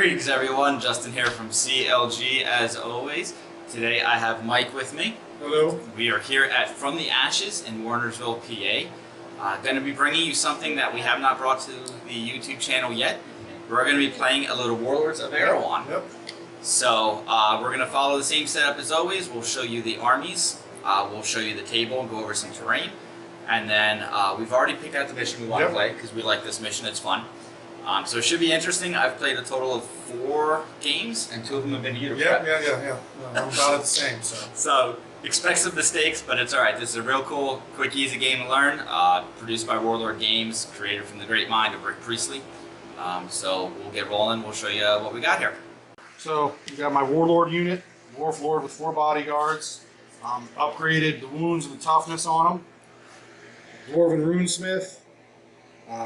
Greetings everyone, Justin here from CLG as always. Today I have Mike with me. Hello. We are here at From the Ashes in Warnersville, PA. Going to be bringing you something that we have not brought to the YouTube channel yet. We're going to be playing a little Warlords of Erehwon. Yep. So we're going to follow the same setup as always. We'll show you the armies, we'll show you the table and go over some terrain. And then we've already picked out the mission we want to play because we like this mission, it's fun. So it should be interesting. I've played a total of 4 games, and 2 of them have been Europe. Yeah. I'm about the same, So expect some mistakes, but it's all right. This is a real cool, quick, easy game to learn. Produced by Warlord Games, created from the great mind of Rick Priestley. So we'll get rolling. We'll show you what we got here. So you got my Warlord unit, Dwarf Lord with 4 bodyguards. Upgraded the wounds and the toughness on him. Dwarven Runesmith.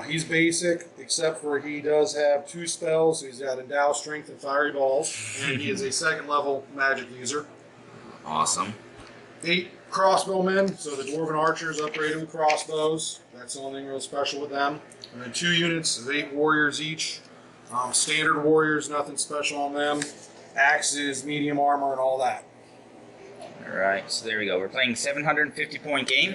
He's basic, except for he does have 2 spells. So he's got Endow, Strength, and Fiery Balls. And he is a 2nd level magic user. Awesome. 8 crossbowmen, so the Dwarven Archers upgraded with crossbows. That's the only thing real special with them. And then 2 units of 8 warriors each. Standard warriors, nothing special on them. Axes, medium armor, and all that. Alright, so there we go. We're playing 750-point game.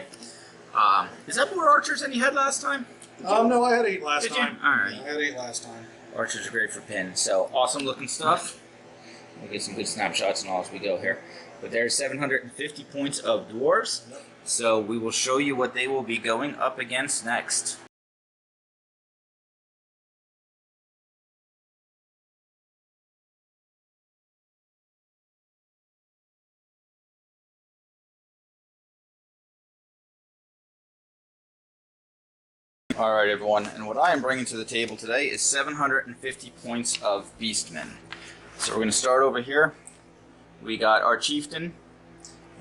Is that more archers than you had last time? No, I had 8 last Did time. You? Alright. I had 8 last time. Archers are great for pins. So, awesome looking stuff. We'll get some good snapshots and all as we go here. But there's 750 points of dwarves. Yep. So we will show you what they will be going up against next. Alright everyone, and what I am bringing to the table today is 750 points of beastmen. So we're going to start over here. We got our chieftain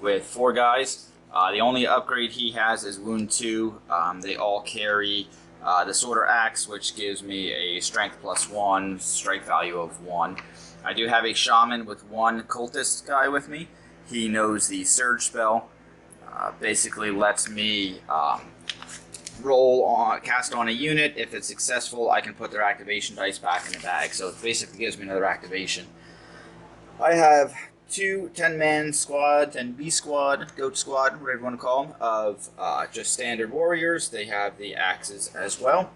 with 4 guys. The only upgrade he has is wound 2. They all carry the Sworder Axe, which gives me a strength +1, strike value of 1. I do have a shaman with 1 cultist guy with me. He knows the surge spell. Basically lets me cast on a unit. If it's successful, I can put their activation dice back in the bag. So it basically gives me another activation. I have 2 10-man squad, 10B squad, goat squad, whatever you want to call them, of just standard warriors. They have the axes as well.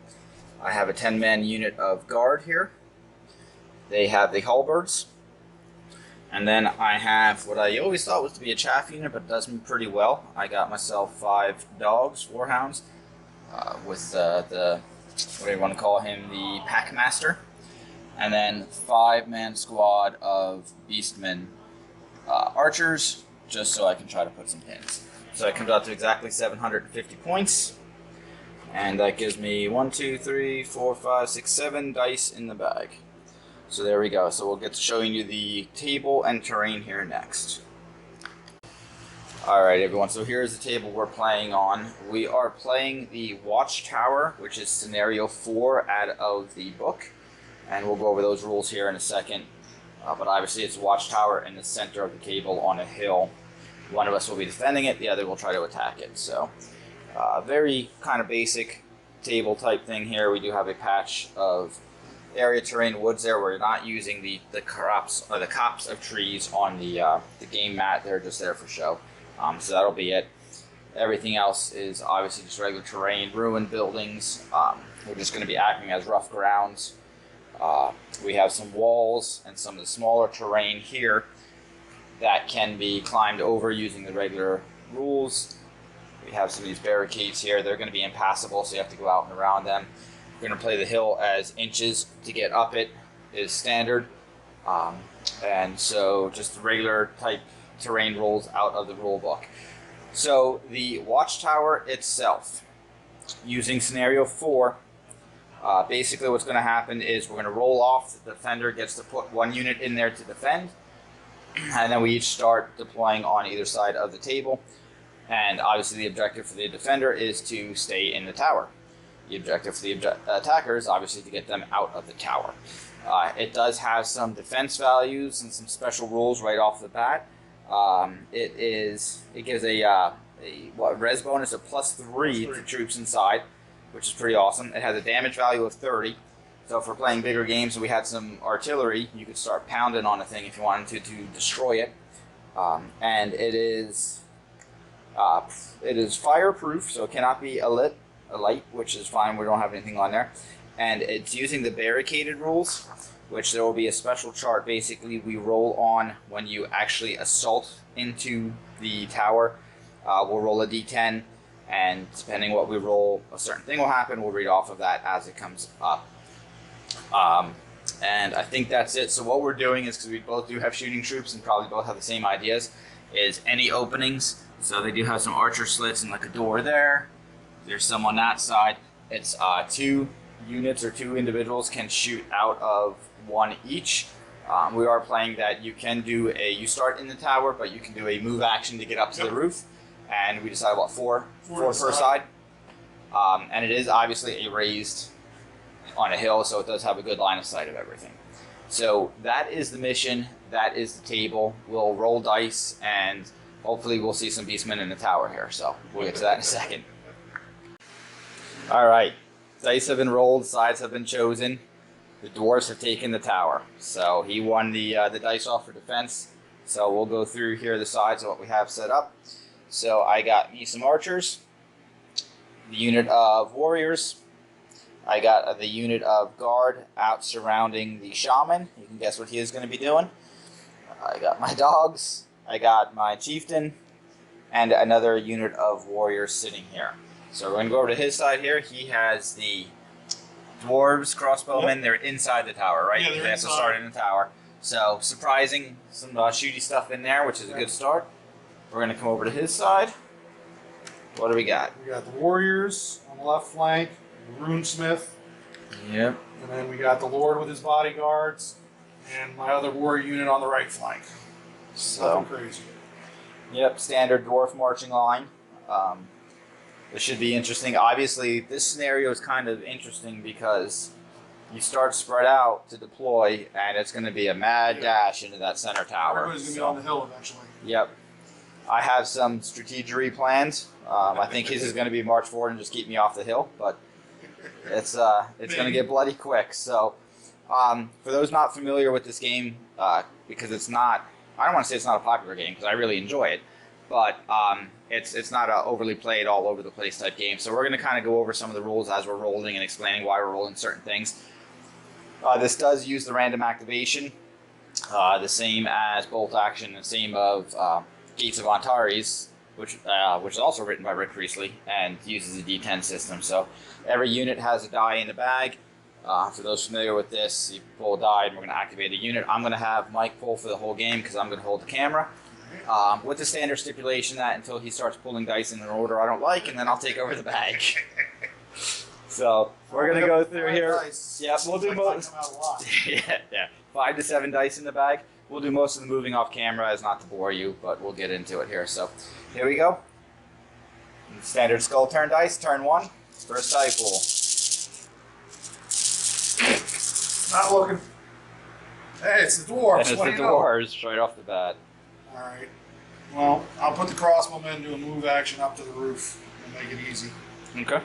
I have a 10-man unit of guard here. They have the halberds. And then I have what I always thought was to be a chaff unit, but does me pretty well. I got myself 5 dogs, warhounds, with the whatever you want to call him, the packmaster. And then 5-man squad of beastmen, archers, just so I can try to put some pins. So it comes out to exactly 750 points, and that gives me 1, 2, 3, 4, 5, 6, 7 dice in the bag. So there we go. So we'll get to showing you the table and terrain here next. Alright everyone, so here's the table we're playing on. We are playing the Watchtower, which is scenario 4 out of the book. And we'll go over those rules here in a second. But obviously it's a Watchtower in the center of the table on a hill. One of us will be defending it, the other will try to attack it. So very kind of basic table type thing here. We do have a patch of area terrain woods there. We're not using the crops or the copse of trees on the game mat. They're just there for show. So that'll be it. Everything else is obviously just regular terrain, ruined buildings. We're just going to be acting as rough grounds. We have some walls and some of the smaller terrain here that can be climbed over using the regular rules. We have some of these barricades here. They're going to be impassable, so you have to go out and around them. We're going to play the hill as inches. To get up it is standard. And so just regular type terrain rules out of the rule book. So the Watchtower itself, using scenario 4, basically what's going to happen is we're going to roll off. The defender gets to put 1 unit in there to defend, and then we each start deploying on either side of the table. And obviously the objective for the defender is to stay in the tower. The objective for the attacker is obviously to get them out of the tower. It does have some defense values and some special rules right off the bat. It gives a res bonus of +3 to troops inside, which is pretty awesome. It has a damage value of 30, So if we're playing bigger games and we had some artillery, you could start pounding on a thing if you wanted to destroy it. And it is fireproof, so it cannot be a light, which is fine. We don't have anything on there. And it's using the barricaded rules, which there will be a special chart. Basically, we roll on when you actually assault into the tower. We'll roll a d10, and depending what we roll, a certain thing will happen. We'll read off of that as it comes up. And I think that's it. So what we're doing is, because we both do have shooting troops and probably both have the same ideas, is any openings. So they do have some archer slits and like a door there. There's some on that side. It's 2 units or 2 individuals can shoot out of 1 each. We are playing that you can do you start in the tower, but you can do a move action to get up to the roof. And we decided, what, 4 per side. And it is obviously a raised on a hill, so it does have a good line of sight of everything. So that is the mission. That is the table. We'll roll dice, and hopefully we'll see some beastmen in the tower here. So we'll get to that in a second. All right. Dice have been rolled. Sides have been chosen. The dwarves have taken the tower. So he won the dice off for defense. So we'll go through here the sides of what we have set up. So I got me some archers, the unit of warriors. I got the unit of guard out surrounding the shaman. You can guess what he is going to be doing. I got my dogs. I got my chieftain, and another unit of warriors sitting here. So we're going to go over to his side here. He has the dwarves, crossbowmen. They're inside the tower, right? Yeah, they're they have inside. to start in the tower. So surprising, some shooty stuff in there, which is a good start. We're going to come over to his side. What do we got? We got the warriors on the left flank, the runesmith. Yep. And then we got the lord with his bodyguards, and my other warrior unit on the right flank. So, nothing crazy. Yep, standard dwarf marching line. This should be interesting. Obviously, this scenario is kind of interesting because you start spread out to deploy, and it's going to be a mad dash into that center tower. Everybody's going to be on the hill eventually. Yep. I have some strategery plans. I think his is going to be march forward and just keep me off the hill, but it's going to get bloody quick. So, for those not familiar with this game, because it's not, I don't want to say it's not a popular game because I really enjoy it, but it's not an overly played all over the place type game. So we're going to kind of go over some of the rules as we're rolling and explaining why we're rolling certain things. This does use the random activation, the same as bolt action, the same of Gates of Antares, which is also written by Rick Priestley and uses a D10 system. So every unit has a die in the bag. For those familiar with this, you pull a die and we're going to activate a unit. I'm going to have Mike pull for the whole game because I'm going to hold the camera. With the standard stipulation that until he starts pulling dice in an order I don't like, and then I'll take over the bag. So we're going to go through here. Yeah, we'll do most. Yeah, 5 to 7 dice in the bag. We'll do most of the moving off camera as not to bore you, but we'll get into it here. So here we go. Standard skull turn dice, turn 1. First die pool. Not looking. Hey, it's the dwarves. And it's What the do you know? dwarves right off the bat. All right. Well, I'll put the crossbowmen to a move action up to the roof and make it easy. Okay.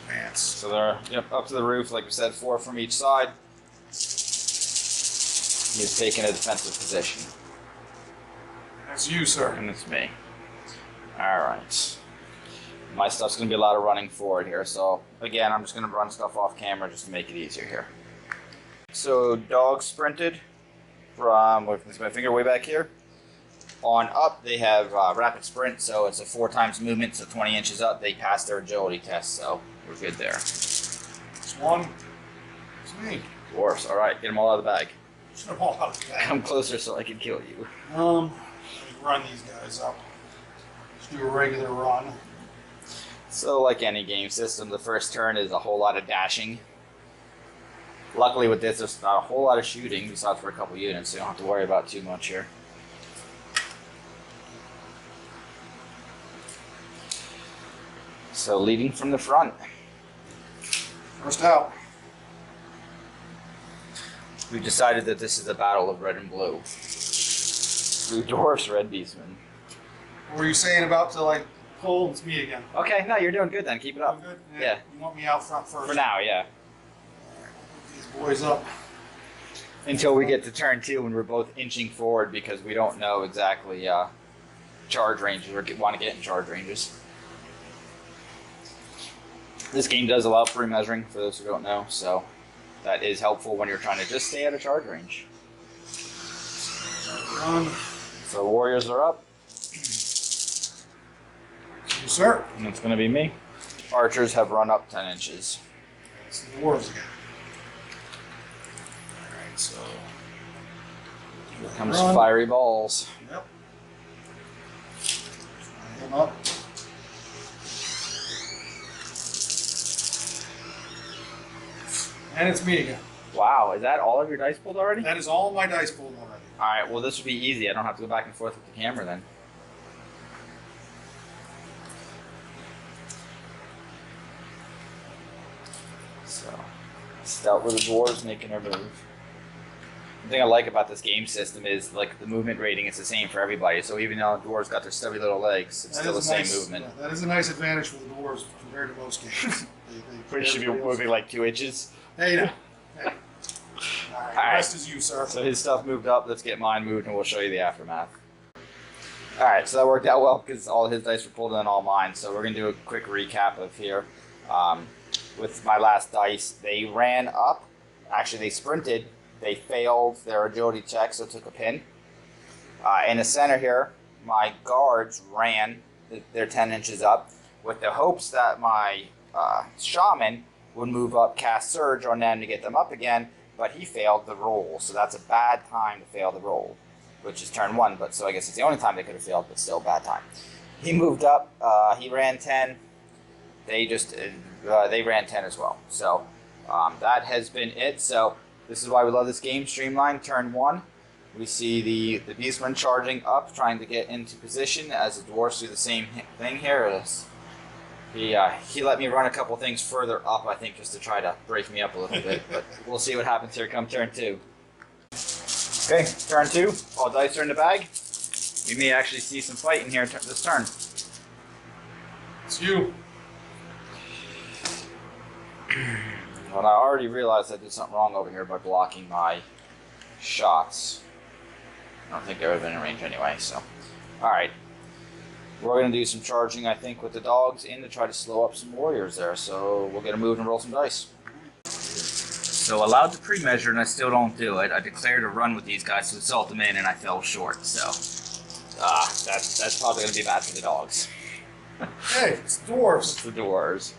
Advance. So they're up to the roof, like we said, 4 from each side. He's taking a defensive position. That's you, sir. And it's me. Alright. My stuff's going to be a lot of running forward here, so again, I'm just going to run stuff off camera just to make it easier here. So, dog sprinted from, with my finger way back here. On up, they have rapid sprint, so it's a 4 times movement, so 20 inches up, they pass their agility test, so we're good there. It's one. It's me. Dwarfs, alright, get them all out of the bag. Get them all out of the bag. Come closer so I can kill you. Let me run these guys up. Let's do a regular run. So, like any game system, the first turn is a whole lot of dashing. Luckily with this, there's not a whole lot of shooting, besides for a couple units, so you don't have to worry about too much here. So, leading from the front. First out. We've decided that this is the battle of red and blue. Blue dwarfs, red beastmen. What were you saying about to like pull? It's me again. Okay, no, you're doing good then. Keep it up. Good? Yeah. You want me out front first? For now, yeah. These Boys up. Until we get to turn 2 when we're both inching forward because we don't know exactly charge ranges or want to get in charge ranges. This game does allow pre-measuring for those who don't know, so that is helpful when you're trying to just stay at a charge range. Run. So warriors are up. Yes, sir. And it's going to be me. Archers have run up 10 inches. It's the dwarves again. Alright, so. Here comes fiery balls. Yep. Him up. And it's me again. Wow, is that all of your dice pulled already? That is all my dice pulled already. Alright, well this will be easy. I don't have to go back and forth with the camera then. So, stout with the dwarves making their move. The thing I like about this game system is like the movement rating is the same for everybody. So even though the dwarves got their stubby little legs, it's still the same movement. Yeah, that is a nice advantage for the dwarves compared to most games. We should be moving like 2 inches. Hey, now. Hey. All right, rest is you, sir. So his stuff moved up. Let's get mine moved, and we'll show you the aftermath. All right, so that worked out well because all his dice were pulled in, all mine. So we're gonna do a quick recap of here. With my last dice, they ran up. Actually, they sprinted. They failed their agility check, so took a pin. In the center here, my guards ran. They're 10 inches up, with the hopes that my shaman would move up, cast Surge on them to get them up again, but he failed the roll, so that's a bad time to fail the roll, which is turn 1, but so I guess it's the only time they could have failed, but still a bad time. He moved up, he ran 10, they ran 10 as well, so that has been it. So this is why we love this game, streamlined, turn 1. We see the beastmen charging up, trying to get into position as the dwarves do the same thing here. He let me run a couple things further up, I think, just to try to break me up a little bit. But we'll see what happens here come turn 2. Okay, turn 2. All dice are in the bag. We may actually see some fighting here this turn. It's you. Well, I already realized I did something wrong over here by blocking my shots. I don't think they would have been in range anyway, so. Alright. We're going to do some charging, I think, with the dogs in to try to slow up some warriors there. So we'll get a move and roll some dice. So allowed to pre-measure, and I still don't do it. I declared a run with these guys to assault them in, and I fell short. So that's probably going to be bad for the dogs. Hey, it's dwarves. It's the dwarves.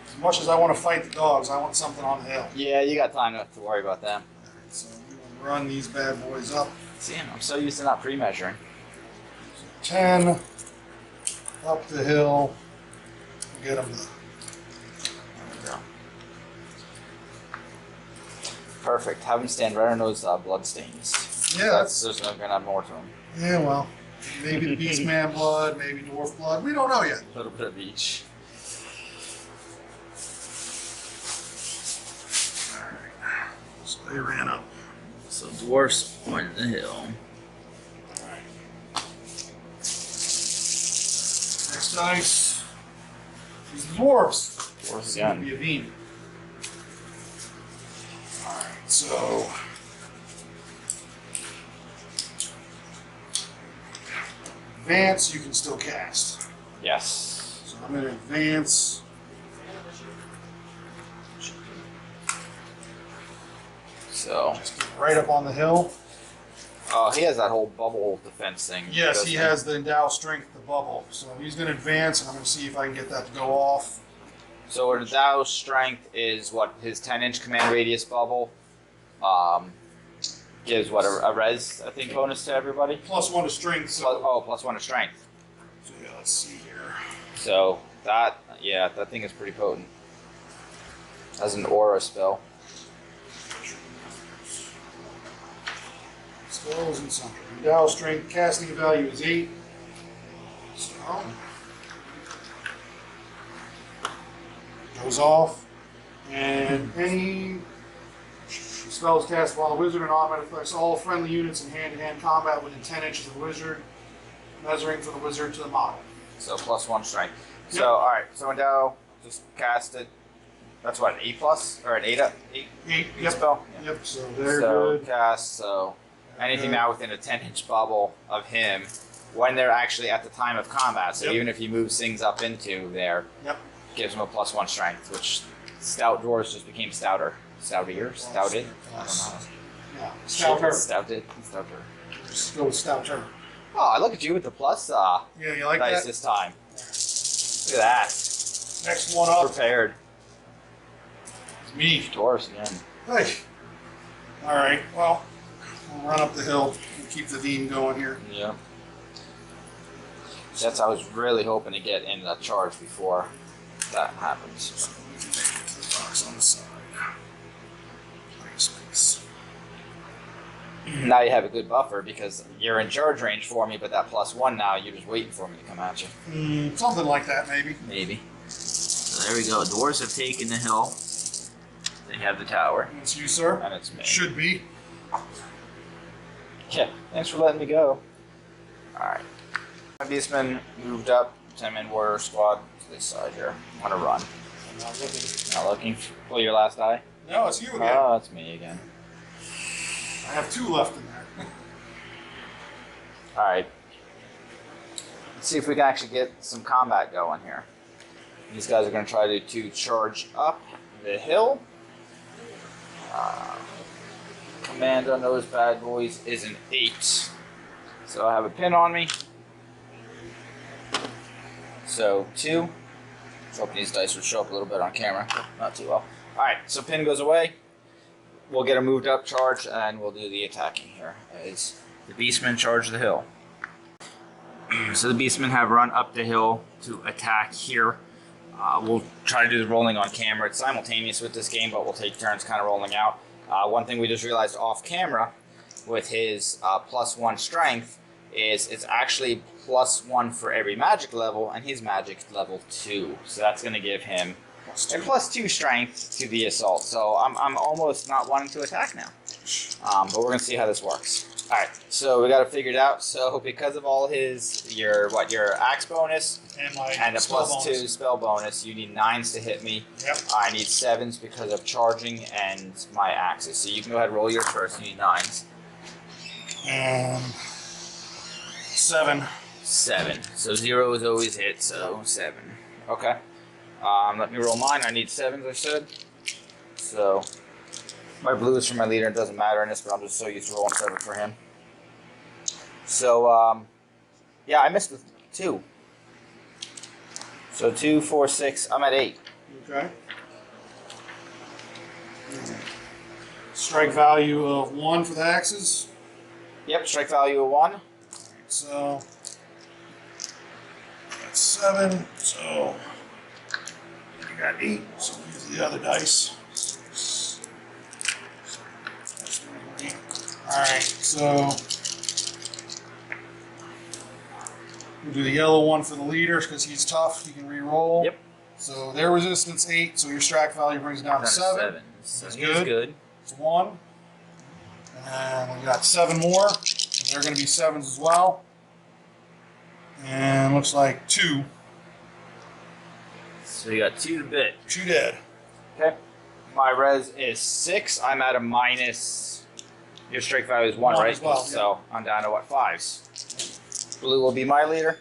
As much as I want to fight the dogs, I want something on the hill. Yeah, you got time not to worry about them. Alright, so we will run these bad boys up. See, I'm so used to not pre-measuring. 10 up the hill. Get them. There we go. Perfect. Have them stand right on those blood stains. Yeah, there's no gonna have more to them. Yeah, well, maybe beastman blood, maybe dwarf blood. We don't know yet. A little bit of each. All right. So they ran up. So dwarfs on the hill. Next dice. These dwarves. Dwarfs Going again. to be a beam. Alright, so. Advance, you can still cast. Yes. So I'm going to advance. So. Just get right up on the hill. He has that whole bubble defense thing. Yes, he has the Endow Strength, the bubble. So he's going to advance, and I'm going to see if I can get that to go off. So Endow's strength is what his 10-inch command radius bubble gives what a res, I think, bonus to everybody. +1 to strength. So. +1 to strength. So yeah, let's see here. So that thing is pretty potent. As an aura spell. Spells and something. Endow Strength casting value is 8. So goes off, and any spells cast while a wizard and automatic affects all friendly units in hand-to-hand combat within 10 inches of the wizard, measuring from the wizard to the model. So +1 strength. Yep. So alright, so Endow, just cast it. That's what, an 8 plus? Or an 8 up? 8, 8, eight yep. spell? Yep, so they're So good. cast, so anything now within a 10-inch bubble of him when they're actually at the time of combat. So Yep. even if he moves things up into there, Yep. gives him a +1 strength, which stout dwarves just became stouter. Stoutier? Stouted? I don't know. Yeah, stouter. Stouted? Stouter. Just go with stouter. Oh, look at you with the plus Yeah, you like dice that? this time. Look at that. Next one up Prepared. is me. Dwarves again. Hey. All right. Well, we'll run up the hill and keep the theme going here. Yeah. I was really hoping to get in the charge before that happens. So we can take it to the box on the side. Plenty of space. Now you have a good buffer because you're in charge range for me, but that +1 now, you're just waiting for me to come at you. Something like that, maybe. Maybe. So there we go. Dwarves have taken the hill. They have the tower. It's you, sir. And it's me. Should be. Yeah, thanks for letting me go. Alright. My beastmen moved up. 10-man warrior squad to this side here. I'm gonna run. Not looking. Not looking. Pull your last die. No, it's you again. Oh, it's me again. I have 2 left in there. Alright. Let's see if we can actually get some combat going here. These guys are going to try to charge up the hill. Command on those bad boys is an 8. So I have a pin on me. So 2. Hoping these dice would show up a little bit on camera. Not too well. Alright, so pin goes away. We'll get a moved up charge and we'll do the attacking here. As the beastmen charge the hill. So the beastmen have run up the hill to attack here. We'll try to do the rolling on camera. It's simultaneous with this game, but we'll take turns kind of rolling out. One thing we just realized off camera with his +1 strength is it's actually +1 for every magic level, and he's magic level 2. So that's going to give him a +2 strength to the assault. So I'm almost not wanting to attack now. But we're going to see how this works. Alright, so we got it figured out. So because of all your axe bonus and a +2 spell bonus, you need 9s to hit me. Yep. I need 7s because of charging and my axes. So you can go ahead and roll yours first. You need 9s. 7. 7. So 0 is always hit, so 7. Okay. Let me roll mine. I need 7s, I said. So my blue is for my leader. It doesn't matter in this, but I'm just so used to rolling 7 for him. So, yeah, I missed with 2. So 2, 4, 6. I'm at 8. Okay. Strike value of 1 for the axes. Yep, strike value of 1. So that's 7. So you got 8. So use the other dice. Alright, so we'll do the yellow one for the leaders because he's tough. He can re-roll. Yep. So their resistance 8, so your strike value brings it down to 7. So That's he's good. It's 1. And we got 7 more. They're going to be 7s as well. And looks like 2. So you got 2 to bit. 2 dead. Okay. My res is 6. I'm at a minus. Your strike value is 1, 1 right? as well, So I'm down to what, 5s. Blue will be my leader.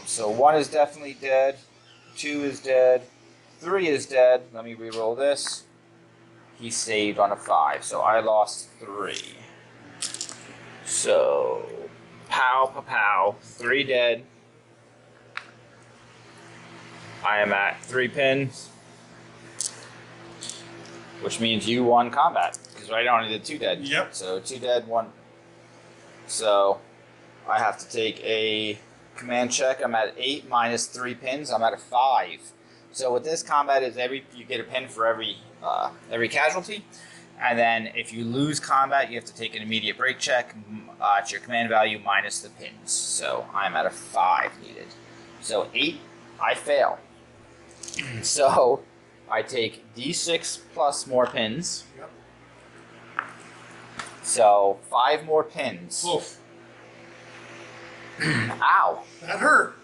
So 1 is definitely dead. 2 is dead. 3 is dead. Let me re-roll this. He saved on a 5, so I lost 3. So pow, pow, pow. 3 dead. I am at 3 pins, which means you won combat because right now I only did 2 dead. Yep. So 2 dead, 1. So I have to take a command check. I'm at 8 minus 3 pins. I'm at a 5. So with this combat is you get a pin for every casualty, and then if you lose combat, you have to take an immediate break check. It's your command value minus the pins. So I'm at a 5 needed. So 8, I fail. So I take D6 plus more pins. Yep. So 5 more pins. Oof. Ow. That hurt.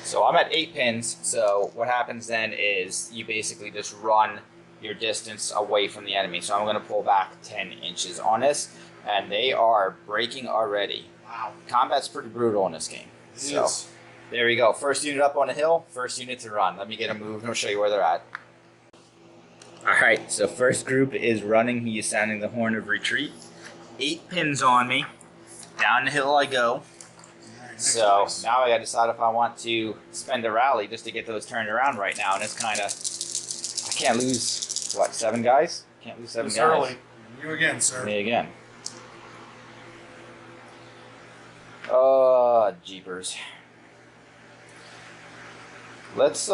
So I'm at 8 pins. So what happens then is you basically just run your distance away from the enemy. So I'm going to pull back 10 inches on this, and they are breaking already. Wow. Combat's pretty brutal in this game. It is. There we go. First unit up on the hill, first unit to run. Let me get a move and I'll show you where they're at. Alright, so first group is running. He is sounding the horn of retreat. 8 pins on me. Down the hill I go. Right, So now I gotta decide if I want to spend a rally just to get those turned around right now. And it's kind of, I can't lose, what, 7 guys? Can't lose 7 it's guys. early. You again, sir. Me again. Oh, jeepers. Let's,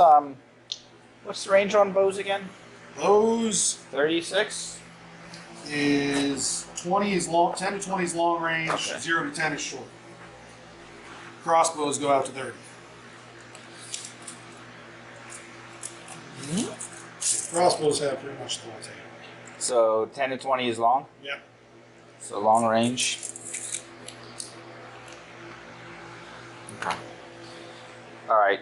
what's the range on bows again? Bows 36? is 20 is long, 10 to 20 is long range, Okay. 0 to 10 is short. Crossbows go out to 30. Crossbows have pretty much the whole table. So 10 to 20 is long? Yep. So long range. Okay. Alright,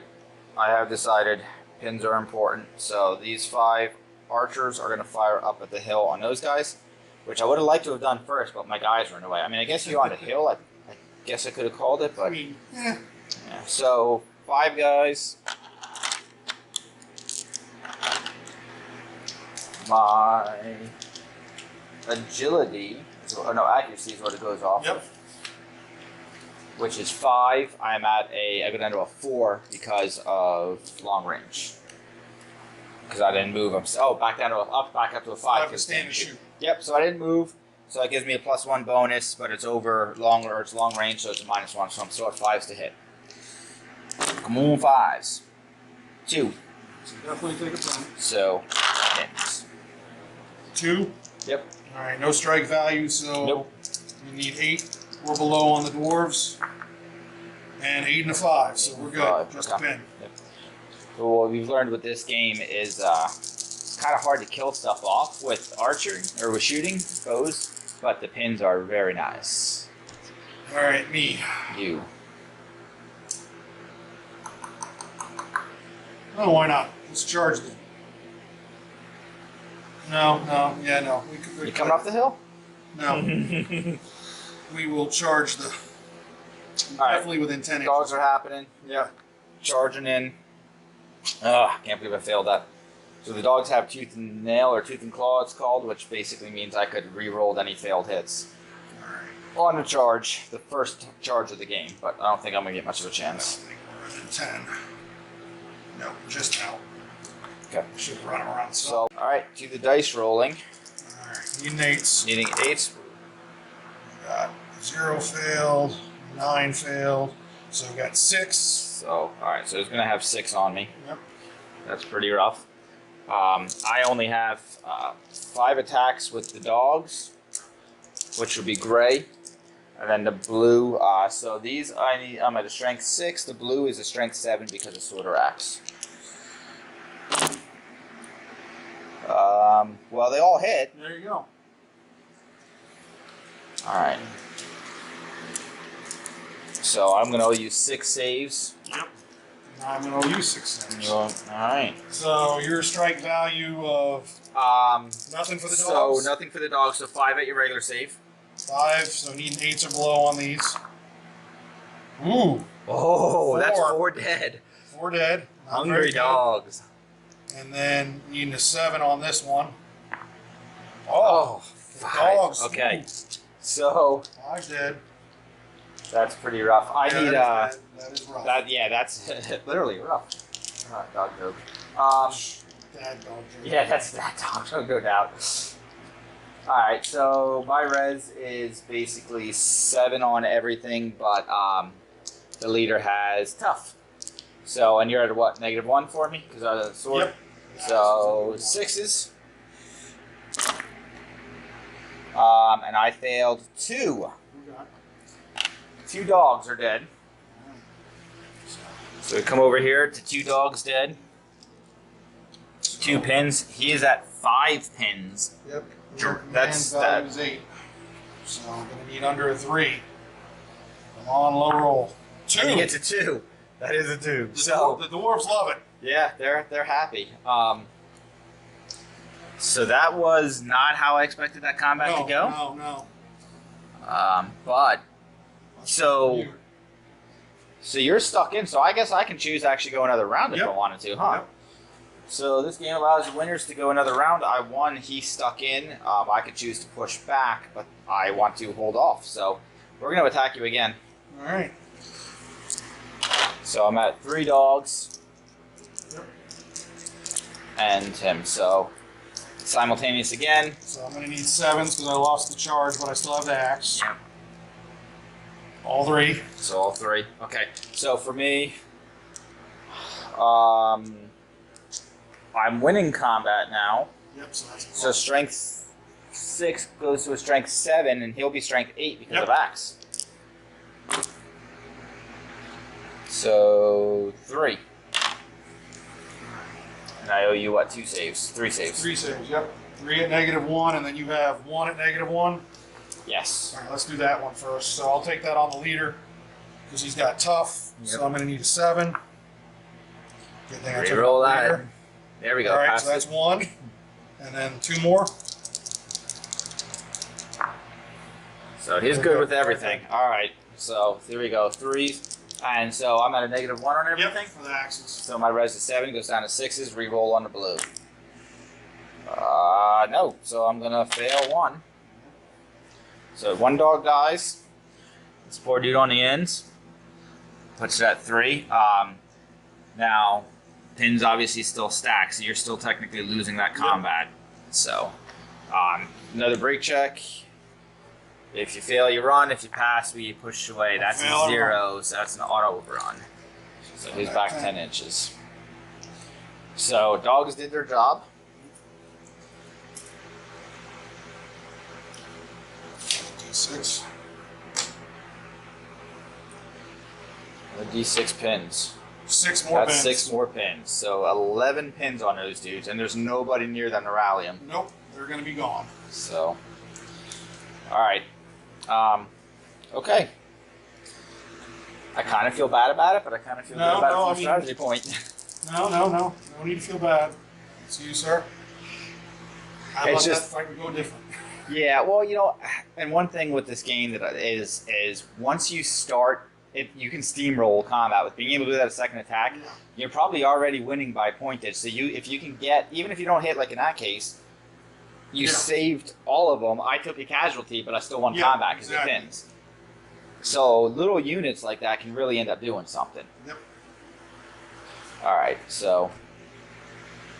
I have decided pins are important. So these 5 archers are going to fire up at the hill on those guys, which I would have liked to have done first, but my guys ran away. I mean, I guess you're on the hill. I guess I could have called it, but I mean, yeah. So 5 guys. My agility, or no, accuracy is what it goes off. Yep. Which is 5. I'm at I go down to a 4 because of long range. Because I didn't move. Back up to a 5. Have to stand and shoot. Yep. So I didn't move. So it gives me a +1 bonus, but it's over it's long range, so it's a -1. So I'm still at 5s to hit. Come on, 5s. 2. So definitely take a turn. So pins. 2. Yep. All right, no strike value, so Nope. we need 8 or below on the dwarves, and 8 and a 5, so we're good. 5, Just okay. a pin. Yep. So what we've learned with this game is it's kind of hard to kill stuff off with archery or with shooting bows, but the pins are very nice. All right, me. You. Oh, why not? Let's charge them. No. You coming off the hill? No. We will charge the. All right. Definitely within 10 Dogs inches. are happening. Yep. Charging in. Ugh, can't believe I failed that. So the dogs have tooth and nail, or tooth and claw it's called, which basically means I could re-roll any failed hits. All right. On the charge, the first charge of the game, but I don't think I'm going to get much of a I don't chance. think we're within 10. No, just out. Okay. Should run around. So, alright, to the dice rolling. All right, needing 8s. Needing 8s. Got 0 failed, 9 failed, so we got 6. So, alright, so it's going to have 6 on me. Yep. That's pretty rough. I only have 5 attacks with the dogs, which would be gray. And then the blue, so these I'm at a strength 6. The blue is a strength 7 because of sword or axe. Well, they all hit. There you go. Alright. So I'm going to use 6 saves. Yep. I'm going to use 6 cents. Alright. So your strike value of nothing for the So dogs. nothing for the dogs, so 5 at your regular save. 5, so needing 8s or below on these. Ooh, Oh, that's 4. 4 dead. 4 dead. Not Hungry very good. dogs. And then needing a 7 on this one. Oh, the 5. dogs. Okay. Ooh, So 5 dead. that's pretty rough. I Yeah, need that is rough. that's literally rough. Dog joke. Dad dog joke. Yeah, that's that dog joke, no doubt. Alright, so my res is basically 7 on everything, but the leader has tough. So, and you're at what, -1 for me? Because of the sword? Yep. So, 6s. And I failed 2. 2 dogs are dead. So we come over here to 2 dogs dead. 2 pins. He is at 5 pins. Yep. That's value is 8. So I'm gonna need under a 3. Come on, low roll. 2. And he gets a 2. That is a tube. The dwarves love it. Yeah, they're happy. So that was not how I expected that combat to go. No. But so you're stuck in. So I guess I can choose to actually go another round if I wanted to, huh? Yep. So this game allows the winners to go another round. I won. He stuck in. I could choose to push back, but I want to hold off. So we're going to attack you again. All right. So I'm at 3 dogs. Yep. And him. So simultaneous again. So I'm going to need 7s because I lost the charge, but I still have the axe. Yep. All 3. So all 3. Okay. So for me, I'm winning combat now. Yep. So that's So strength 6 goes to a strength 7, and he'll be strength 8 because of axe. So 3. And I owe you what? 2 saves? 3 saves. 3 saves. Yep. 3 at -1, and then you have 1 at -1. Yes. All right, let's do that one first. So I'll take that on the leader because he's got tough. Yep. So I'm going to need a 7. Good thing I took Reroll the that. leader. There we go. All right, Pass so that's it. 1, and then 2 more. So he's good with everything. All right. So here we go. 3s. And so I'm at a -1 on everything. Yep, for the axes. So my res is 7, goes down to 6s, reroll on the blue. No, so I'm gonna fail 1. So 1 dog dies. This poor dude on the ends puts it at 3. Now, pins obviously still stack, so you're still technically losing that combat. So, another break check. If you fail, you run. If you pass, we push away. That's a 0, so that's an auto run. So he's back 10 inches. So dogs did their job. D6. The D6 pins. 6 more That's pins. 6 more pins. So 11 pins on those dudes, and there's nobody near them to rally them. Nope, they're going to be gone. So, all right. Okay. I kind of feel bad about it, but I kind of feel good about it from a strategy point. No. No need to feel bad. It's you, sir. How about that fight would go different? Yeah, well, you know, and one thing with this game that is once you start, you can steamroll combat with being able to do that a second attack. Yeah. You're probably already winning by pointage. So if you can get, even if you don't hit like in that case, you saved all of them. I took a casualty, but I still won combat because of pins. So little units like that can really end up doing something. Yep. All right, so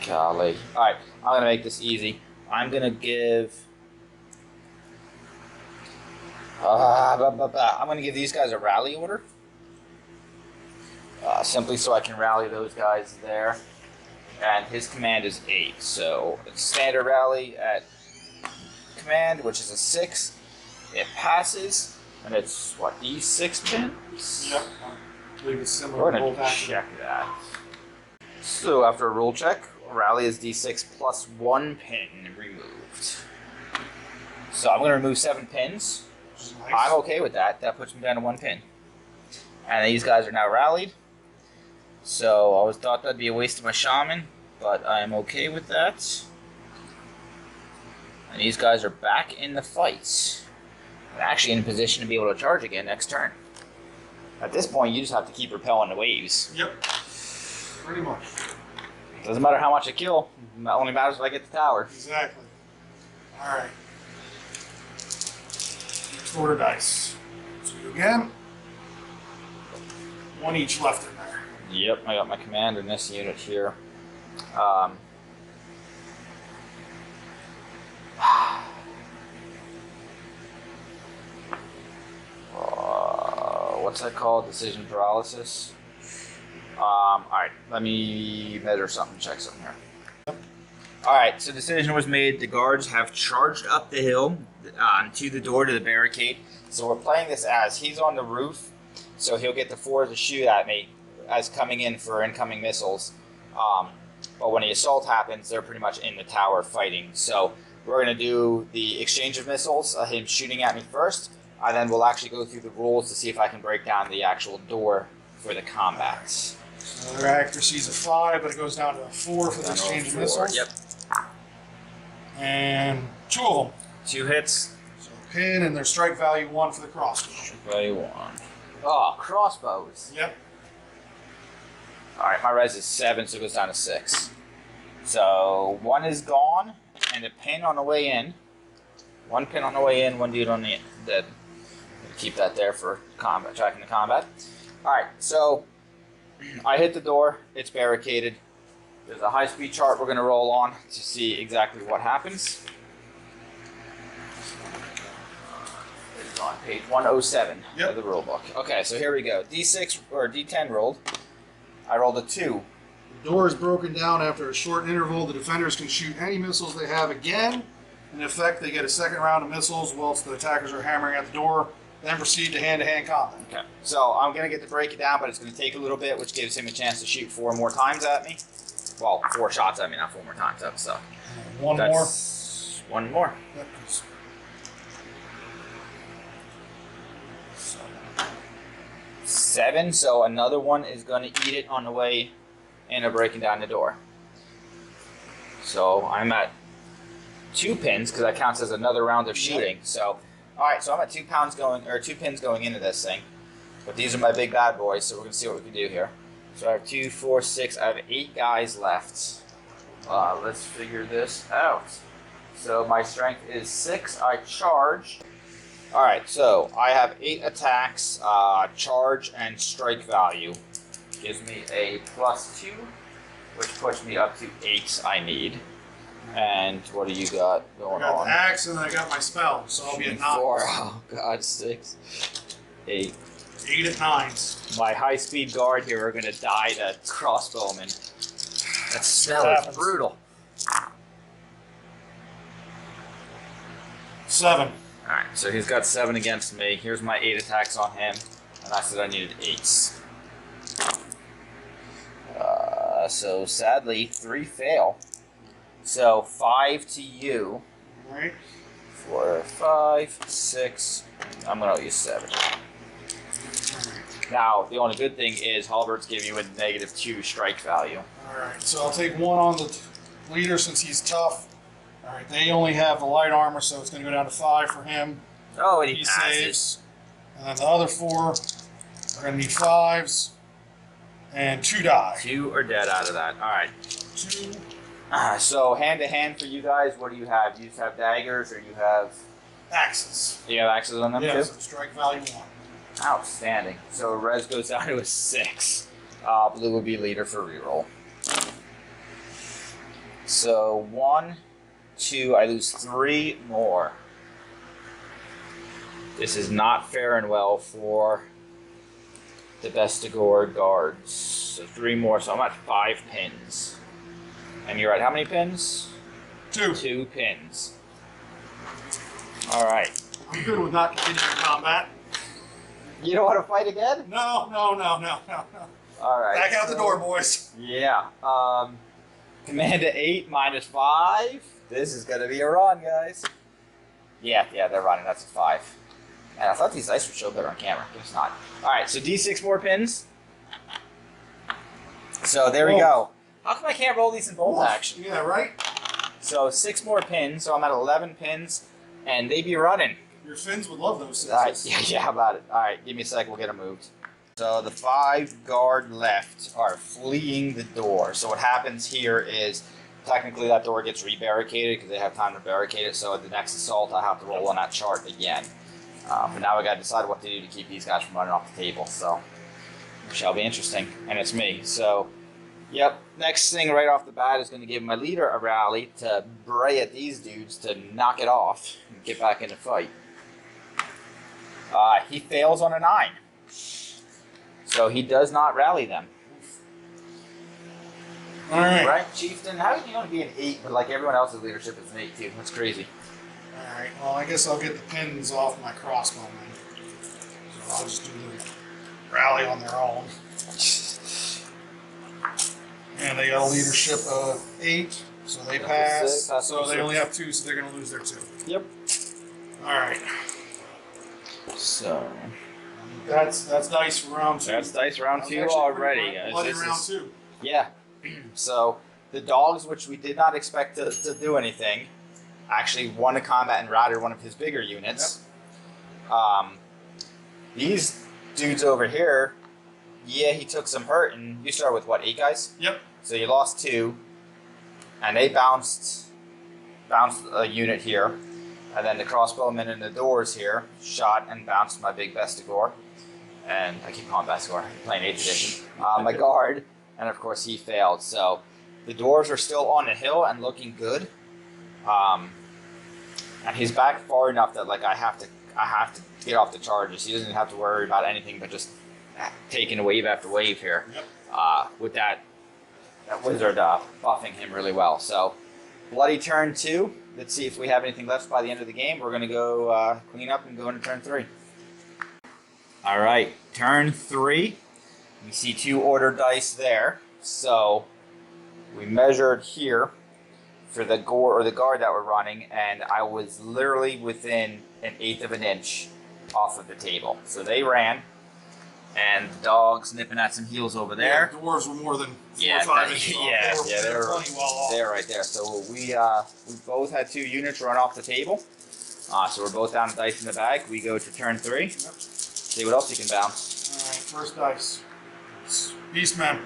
golly. All right, I'm gonna make this easy. I'm gonna give. I'm going to give these guys a rally order. Simply so I can rally those guys there. And his command is 8. So it's standard rally at command, which is a 6. It passes. And it's, what, D6 pins? Yep. I believe it's similar. We're going to check that. So after a roll check, rally is D6 plus 1 pin removed. So I'm going to remove 7 pins. Nice. I'm okay with that. That puts me down to 1 pin. And these guys are now rallied. So I always thought that'd be a waste of my shaman, but I'm okay with that. And these guys are back in the fight. And actually in a position to be able to charge again next turn. At this point, you just have to keep repelling the waves. Yep. Pretty much. Doesn't matter how much I kill. It only matters if I get the tower. Exactly. All right. Order dice. So you again. 1 each left in there. Yep, I got my command in this unit here. What's that called? Decision paralysis. Alright, let me measure something, check something here. Alright, so decision was made. The guards have charged up the hill to the door to the barricade. So we're playing this as he's on the roof, so he'll get the 4 to shoot at me as coming in for incoming missiles. But when the assault happens, they're pretty much in the tower fighting. So we're going to do the exchange of missiles, him shooting at me first, and then we'll actually go through the rules to see if I can break down the actual door for the combat. So their accuracy is a 5, but it goes down to a 4 for the exchange of missiles. Yep. And 2 of them. 2 hits. So pin and their strike value 1 for the crossbow. Value 1. Oh, crossbows. Yep. Alright, my res is 7, so it goes down to 6. So 1 is gone, and a pin on the way in. 1 pin on the way in, 1 dude on the dead. Keep that there for combat, tracking the combat. Alright, so I hit the door, it's barricaded. There's a high-speed chart we're going to roll on to see exactly what happens. It's on page 107 of the rule book. Okay, so here we go. D6 or D10 rolled. I rolled a 2. The door is broken down after a short interval. The defenders can shoot any missiles they have again. In effect, they get a second round of missiles whilst the attackers are hammering at the door, then proceed to hand-to-hand combat. Okay, so I'm going to get to break it down, but it's going to take a little bit, which gives him a chance to shoot 4 more times at me. Well, 4 shots at me, not 4 more times. That would suck. One That's more. 1 more. Yep. 7, so another one is going to eat it on the way in or breaking down the door. So I'm at 2 pins because that counts as another round of shooting. So, all right, so I'm at 2 pins going into this thing. But these are my big bad boys, so we're going to see what we can do here. So I have 2, 4, 6. I have 8 guys left. Let's figure this out. So my strength is 6. I charge. All right, so I have 8 attacks, charge, and strike value. Gives me a +2, which puts me up to 8 I need. And what do you got going I got on? the axe and I got my spell, so I'll be at 9. 4. Oh God, 6, 8. 8 at 9s. My high-speed guard here are gonna die to crossbowmen. That smell is brutal. 7. Alright, so he's got 7 against me. Here's my 8 attacks on him. And I said I needed 8s. So sadly, 3 fail. So 5 to you. Right. 4, 5, 6. I'm gonna use 7. Now, the only good thing is halberds give you a -2 strike value. Alright, so I'll take 1 on the leader since he's tough. Alright, they only have the light armor, so it's going to go down to 5 for him. Oh, and he saves. saves. And then the other 4 are going to need 5s. And 2 die. 2 are dead out of that. Alright. 2. So, hand-to-hand for you guys, what do you have? You just have daggers, or you have... Axes. You have axes on them, Yeah, too? so strike value 1. Outstanding. So, res goes down to a 6. Blue will be leader for reroll. So, 1... 2, I lose 3 more. This is not fair and well for the Bestigor guards. So 3 more, so I'm at 5 pins. And you're at how many pins? 2. 2 pins. Alright. I'm good with not continuing combat. You don't want to fight again? No. Alright. Back out the door, boys. Yeah. Command to 8 minus 5. This is going to be a run, guys. Yeah, they're running. That's a 5. And I thought these dice would show better on camera. Guess not. Alright, so D6 more pins. So there we go. How come I can't roll these in bolt action? Yeah, right? So 6 more pins, so I'm at 11 pins, and they be running. Your Finns would love those 6s. Alright, yeah, how about it? Alright, give me a sec, we'll get them moved. So the 5 guard left are fleeing the door. So what happens here is, technically that door gets re-barricaded because they have time to barricade it, so at the next assault I have to roll on that chart again. But now we got to decide what to do to keep these guys from running off the table, so it shall be interesting. And it's me, so yep. Next thing right off the bat is going to give my leader a rally to bray at these dudes to knock it off and get back in the fight. He fails on a 9, so he does not rally them. All right. Right, Chieftain? How can you only be an 8, but like everyone else's leadership is an 8 too? That's crazy. All right. Well, I guess I'll get the pins off my crossbowmen. So I'll just do the rally on their own. And they got a leadership of 8, so they pass. So they only have 2, so they're going to lose their 2. Yep. All right. So That's dice for round 2. That's dice round That was 2 actually already. pretty bloody This round is- 2. Yeah. So the dogs, which we did not expect to do anything, actually won a combat and routed one of his bigger units. These dudes over here, yeah, he took some hurt, and you started with what, 8 guys? Yep. So you lost 2, and they bounced a unit here, and then the crossbowmen and the doors here shot and bounced my big Bestigor, and I keep calling Bestigor, I'm playing 8th edition, my guard, and of course he failed. So the dwarves are still on the hill and looking good, and he's back far enough that like I have to get off the charges. He doesn't have to worry about anything but just taking wave after wave here. Yep. With that wizard buffing him really well. So bloody turn 2. Let's see if we have anything left by the end of the game. We're going to go clean up and go into turn 3. All right, turn 3. You see 2 order dice there. So we measured here for the guard that we're running, and I was literally within an 1/8 of an inch off of the table. So they ran, and the dogs nipping at some heels over there. Yeah, dwarves were more than 4 Yeah, or 5 inches off. they were plenty well off. there right there. So we both had 2 units run off the table. So we're both down to dice in the bag. We go to turn 3. Yep. See what else you can bounce. All right, first dice. It's beastmen.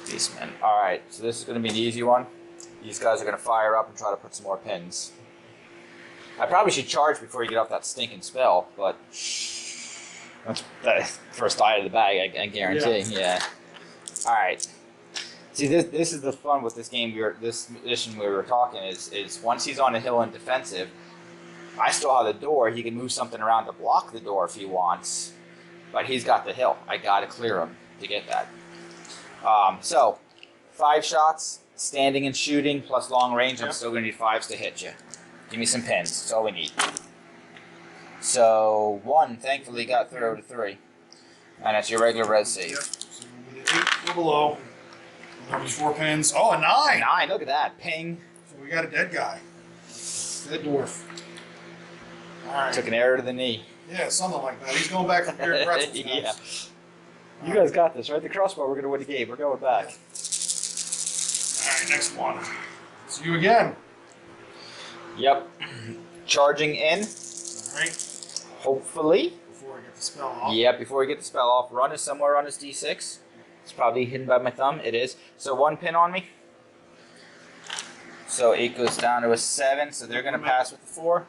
Beastmen. All right, so this is going to be an easy one. These guys are going to fire up and try to put some more pins. I probably should charge before you get off that stinking spell, but that's the first die of the bag, I guarantee. Yeah. All right. See, this is the fun with this game. This edition we were talking is once he's on the hill and defensive, I still have the door. He can move something around to block the door if he wants, but he's got the hill. I got to clear him to get that. So 5 shots, standing and shooting, plus long range. I'm still going to need 5s to hit you. Give me some pins. That's all we need. So 1, thankfully, got through to 3. And that's your regular res save. Yep. So we did 8 or below. That was 4 pins. Oh, a 9! 9, look at that. Ping. So we got a dead guy. Dead dwarf. Alright. Took an arrow to the kney. Yeah, something like that. He's going back from here to pretzels. Yeah. You guys got this, right? The crossbow, we're going to win the game. We're going back. Alright, next one. It's you again. Yep. Charging in. Alright. Hopefully. Before I get the spell off. Yeah, before we get the spell off. Run is somewhere on his D6. It's probably hidden by my thumb. It is. So 1 pin on me. So 8 goes down to a 7. So they're going to pass with the 4.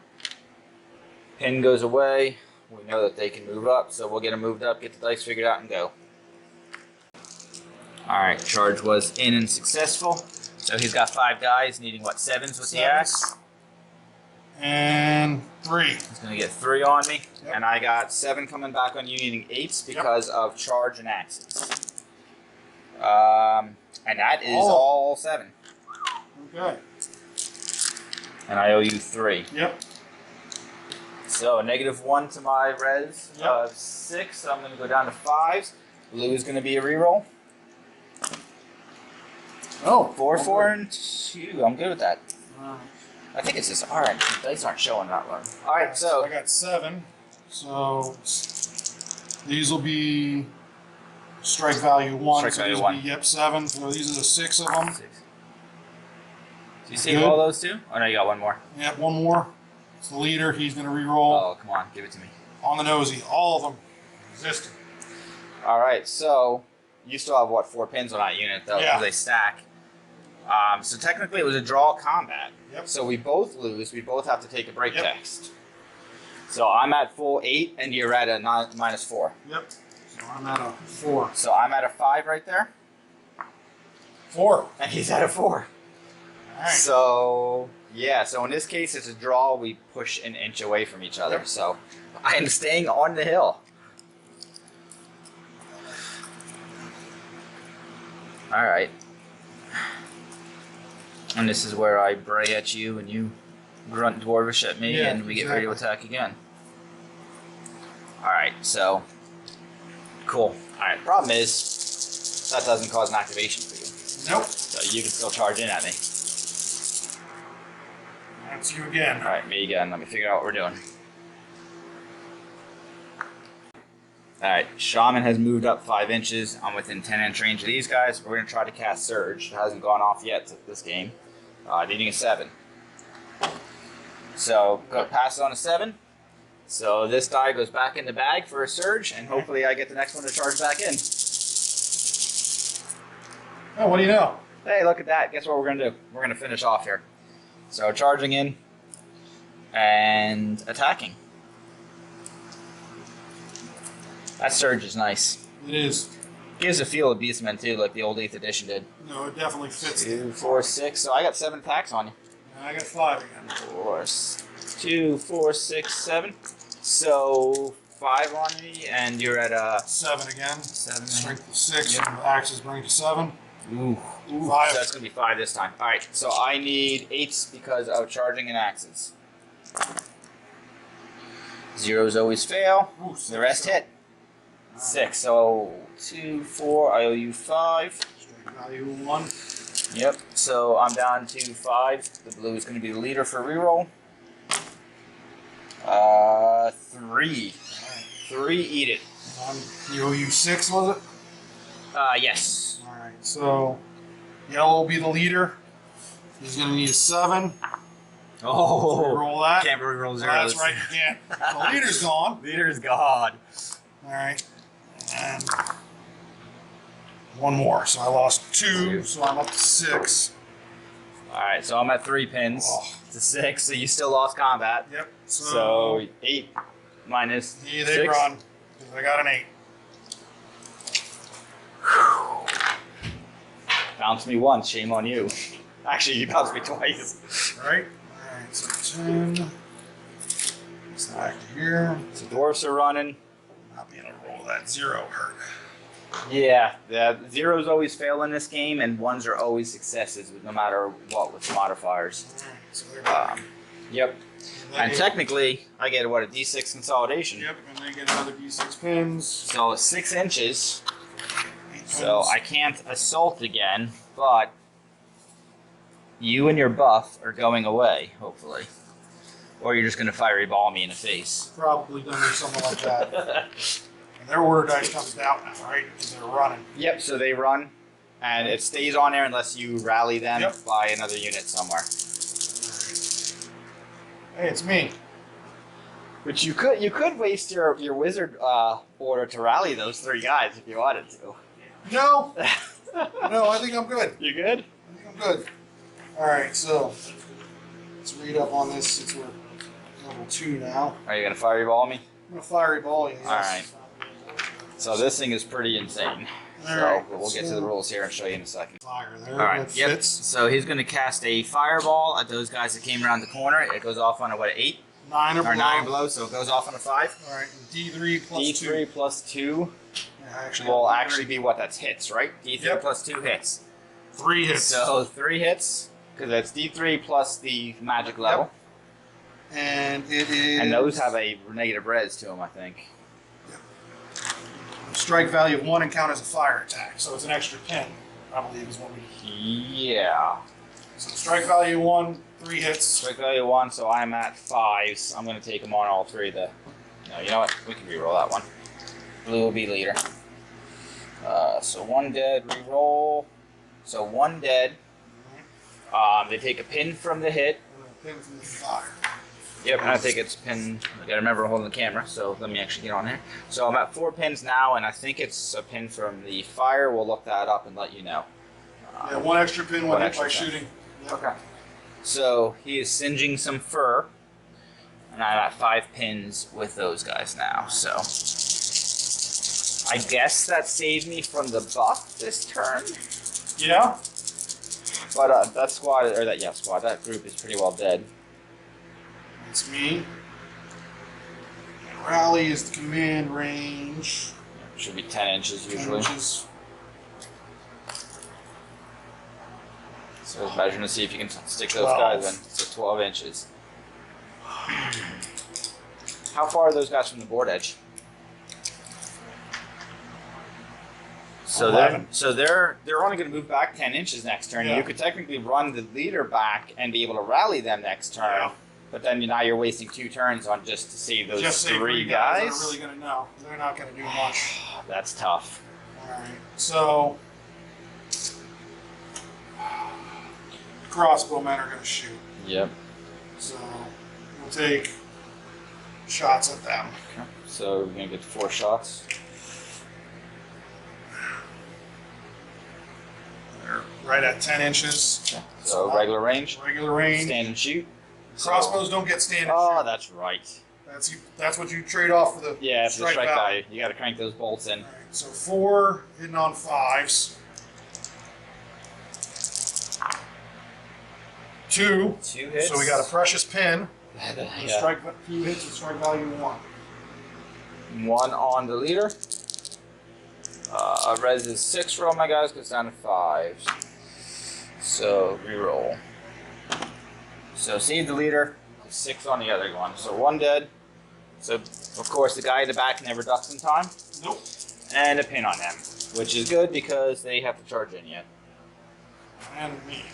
Pin goes away. We know that they can move up. So we'll get them moved up, get the dice figured out, and go. Alright, charge was in and successful. So he's got 5 guys needing what, 7s with the axe? And 3. He's going to get 3 on me. Yep. And I got 7 coming back on you needing 8s because of charge and axes. And that is all 7. Okay. And I owe you 3. Yep. So -1 to my res of 6. So I'm going to go down to 5s. Blue is going to be a reroll. Oh, 4, 4, and 2. I'm good with that. Alright. I think it's just orange. The dice aren't showing that one. Alright, so I got 7. So these will be strike value 1. Strike so value these 1. will be, 7. So these are the 6 of them. 6. Do you save all those 2? Oh no, you got 1 more. Yep, 1 more. It's the leader. He's going to reroll. Oh, come on, give it to me. On the nosy. All of them. Resistant. Alright, so you still have what, 4 pins on that unit though, because Yeah. they stack. So technically it was a draw combat. Yep. So we both lose. We both have to take a break Yep. text. So I'm at full 8 and you're at a -4. Yep. So I'm at a 4. So I'm at a 5 right there. 4. And he's at a 4. Alright. So yeah, so in this case it's a draw. We push an inch away from each other. Yep. So I am staying on the hill. Alright. And this is where I bray at you and you grunt dwarvish at me Yeah, and we get ready to exactly. attack again. Alright, so cool. Alright, problem is that doesn't cause an activation for you. Nope. So you can still charge in at me. That's you again. Alright, me again. Let me figure out what we're doing. Alright, Shaman has moved up 5 inches. I'm within 10-inch range of these guys. We're going to try to cast Surge. It hasn't gone off yet this game. Needing a 7. So, pass it on a 7. So this die goes back in the bag for a Surge, and hopefully I get the next one to charge back in. Oh, what do you know? Hey, look at that. Guess what we're going to do? We're going to finish off here. So charging in and attacking. That Surge is nice. It is. Gives a feel of Beastmen too, like the old 8th edition did. No, it definitely fits. 2, 4, 6. So I got 7 attacks on you. And I got 5 again. 4, 2, 4, 6, 7. So 5 on me, and you're at 7 again. 7. Strength of 6. Yep. And the axes bring it to 7. Ooh. 5. So that's gonna be 5 this time. All right. So I need 8s because of charging and axes. 0s always fail. Ooh, The rest hit. 6. So 2, 4. I owe you 5. Strength value 1. Yep. So I'm down to 5. The blue is going to be the leader for reroll. 3. 3. Eat it. You owe you 6, was it? Yes. All right. So yellow will be the leader. He's going to need a 7. Oh. Roll that. Can't reroll 0s. That's right. You can't. The leader's gone. Leader's gone. All right. And 1 more. So I lost 2. So I'm up to 6. All right. So I'm at 3 pins. To 6. So you still lost combat. Yep. So 8 minus Yeah, 6. they run. I got an 8. Bounced me once. Shame on you. Actually, you bounced me twice. All right. All right. So 10. It's back to here. So dwarfs are running. Not being able to roll that 0 hurt. Yeah, the 0s always fail in this game, and 1s are always successes, no matter what with modifiers. All right. So they're back. Yep. And technically, I get a D6 consolidation. Yep, and they get another D6 pins. So 6 inches. 8 So pins. I can't assault again, but you and your buff are going away, hopefully. Or you're just going to fiery ball me in the face. Probably gonna do something like that. And their order dice comes down now, right? Because they're running. Yep, so they run, and it stays on there unless you rally them by another unit somewhere. Hey, it's me. Which you could waste your wizard order to rally those 3 guys if you wanted to. No. No, I think I'm good. You good? I think I'm good. All right, so let's read up on this since we're level 2 now. Are you gonna fiery ball me? I'm gonna fiery ball you. Yes. All right. So this thing is pretty insane. All So right, we'll get to the rules here and show you in a second. Fire there. All right. That Yep. fits. So he's going to cast a fireball at those guys that came around the corner. It goes off on a 8 9 or below. 9 below, so it goes off on a 5. All right. D3 plus D3 2. plus 2 Yeah, actually, will actually be what that's hits, right? D3 Yep. plus 2 hits. 3 hits. So 3 hits because that's D3 plus the magic level, and it is. and those have a negative res to them, I think. Strike value of 1 and count as a fire attack, so it's an extra pin. I believe is what we. Yeah. So strike value 1, 3 hits. Strike value 1, so I'm at 5. So I'm going to take them on all 3 of the. No, you know what? We can reroll that one. Blue will be leader. So 1 dead, reroll. So 1 dead. They take a pin from the hit. Pin from the fire. Yep, and I think it's pin. I gotta remember holding the camera, so let me actually get on there. So I'm at 4 pins now, and I think it's a pin from the fire. We'll look that up and let you know. Yeah, 1 extra pin when hit by extra pin. shooting. Yep. Okay. So he is singeing some fur, and I'm at 5 pins with those guys now. So I guess that saved me from the buff this turn. Yeah. But that squad, or that squad, that group is pretty well dead. It's me. Rally is the command range. Should be 10 inches 10 usually. inches. So measuring to see if you can stick those 12. guys in. So 12 inches. How far are those guys from the board edge? So 11. they're only going to move back 10 inches next turn. Yeah. You could technically run the leader back and be able to rally them next turn. Yeah. But then now you're wasting 2 turns on just to save those Just say 3 guys guys. that are really going to know. They're not going to do much. That's tough. Alright, so crossbowmen are going to shoot. Yep. So we'll take shots at them. Okay. So we're gonna get 4 shots. They're right at 10 inches. Okay. So regular range. Regular range. Stand and shoot. Crossbows don't get stand and Oh, shoot. that's right. That's what you trade off for the Yeah, for the strike value. value. You got to crank those bolts in. Alright, so 4 hitting on 5s. 2. 2 hits. So we got a precious pin. Yeah. Strike 2 hits with strike value 1. 1 on the leader. Res is 6 for all my guys, goes down to 5. So reroll. So save the leader, 6 on the other one. So 1 dead. So of course the guy in the back never ducks in time. Nope. And a pin on them, which is good because they have to charge in yet. And me.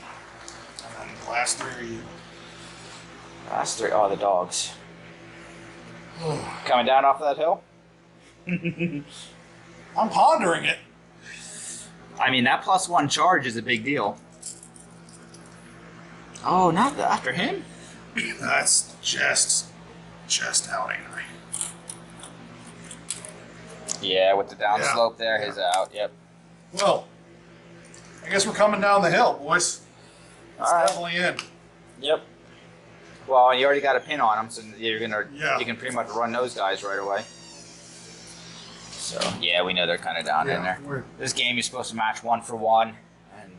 And then the last 3 are you. Last 3, oh, the dogs. Coming down off of that hill? I'm pondering it. I mean, that +1 charge is a big deal. Oh, not after him? That's just out, ain't I? Yeah, with the downslope there, Yeah. his out, yep. Well, I guess we're coming down the hill, boys. It's All right. definitely in. Yep. Well, you already got a pin on him, so you can pretty much run those guys right away. So, yeah, we know they're kind of down in there. This game, you're supposed to match 1 for 1 and